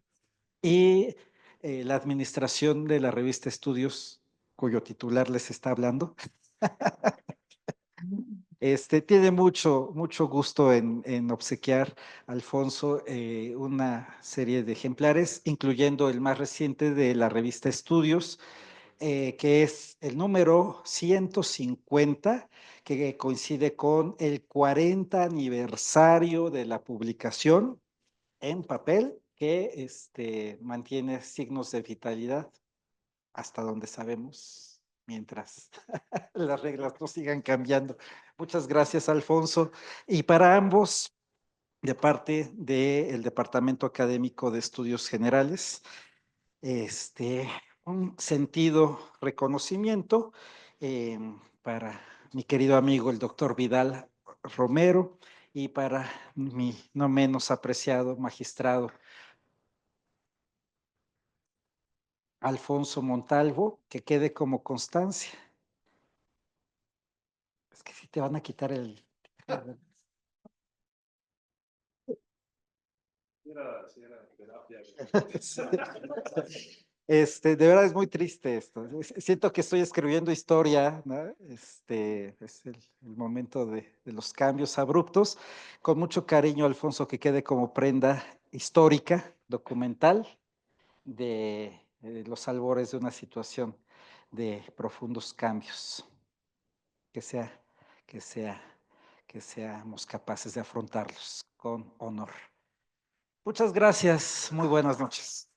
Y la administración de la revista Estudios, cuyo titular les está hablando, tiene mucho gusto en obsequiar a Alfonso una serie de ejemplares, incluyendo el más reciente de la revista Estudios, que es el número 150, que coincide con el 40 aniversario de la publicación en papel, que mantiene signos de vitalidad hasta donde sabemos, mientras las reglas no sigan cambiando. Muchas gracias, Alfonso. Y para ambos, de parte del Departamento Académico de Estudios Generales, un sentido reconocimiento para mi querido amigo, el doctor Vidal Romero, y para mi no menos apreciado magistrado Alfonso Montalvo, que quede como constancia. Es que si te van a quitar el... De verdad es muy triste esto. Siento que estoy escribiendo historia, ¿no? Es el momento de los cambios abruptos. Con mucho cariño, Alfonso, que quede como prenda histórica, documental, de los albores de una situación de profundos cambios. Que sea, que sea, que seamos capaces de afrontarlos con honor. Muchas gracias. Muy buenas noches.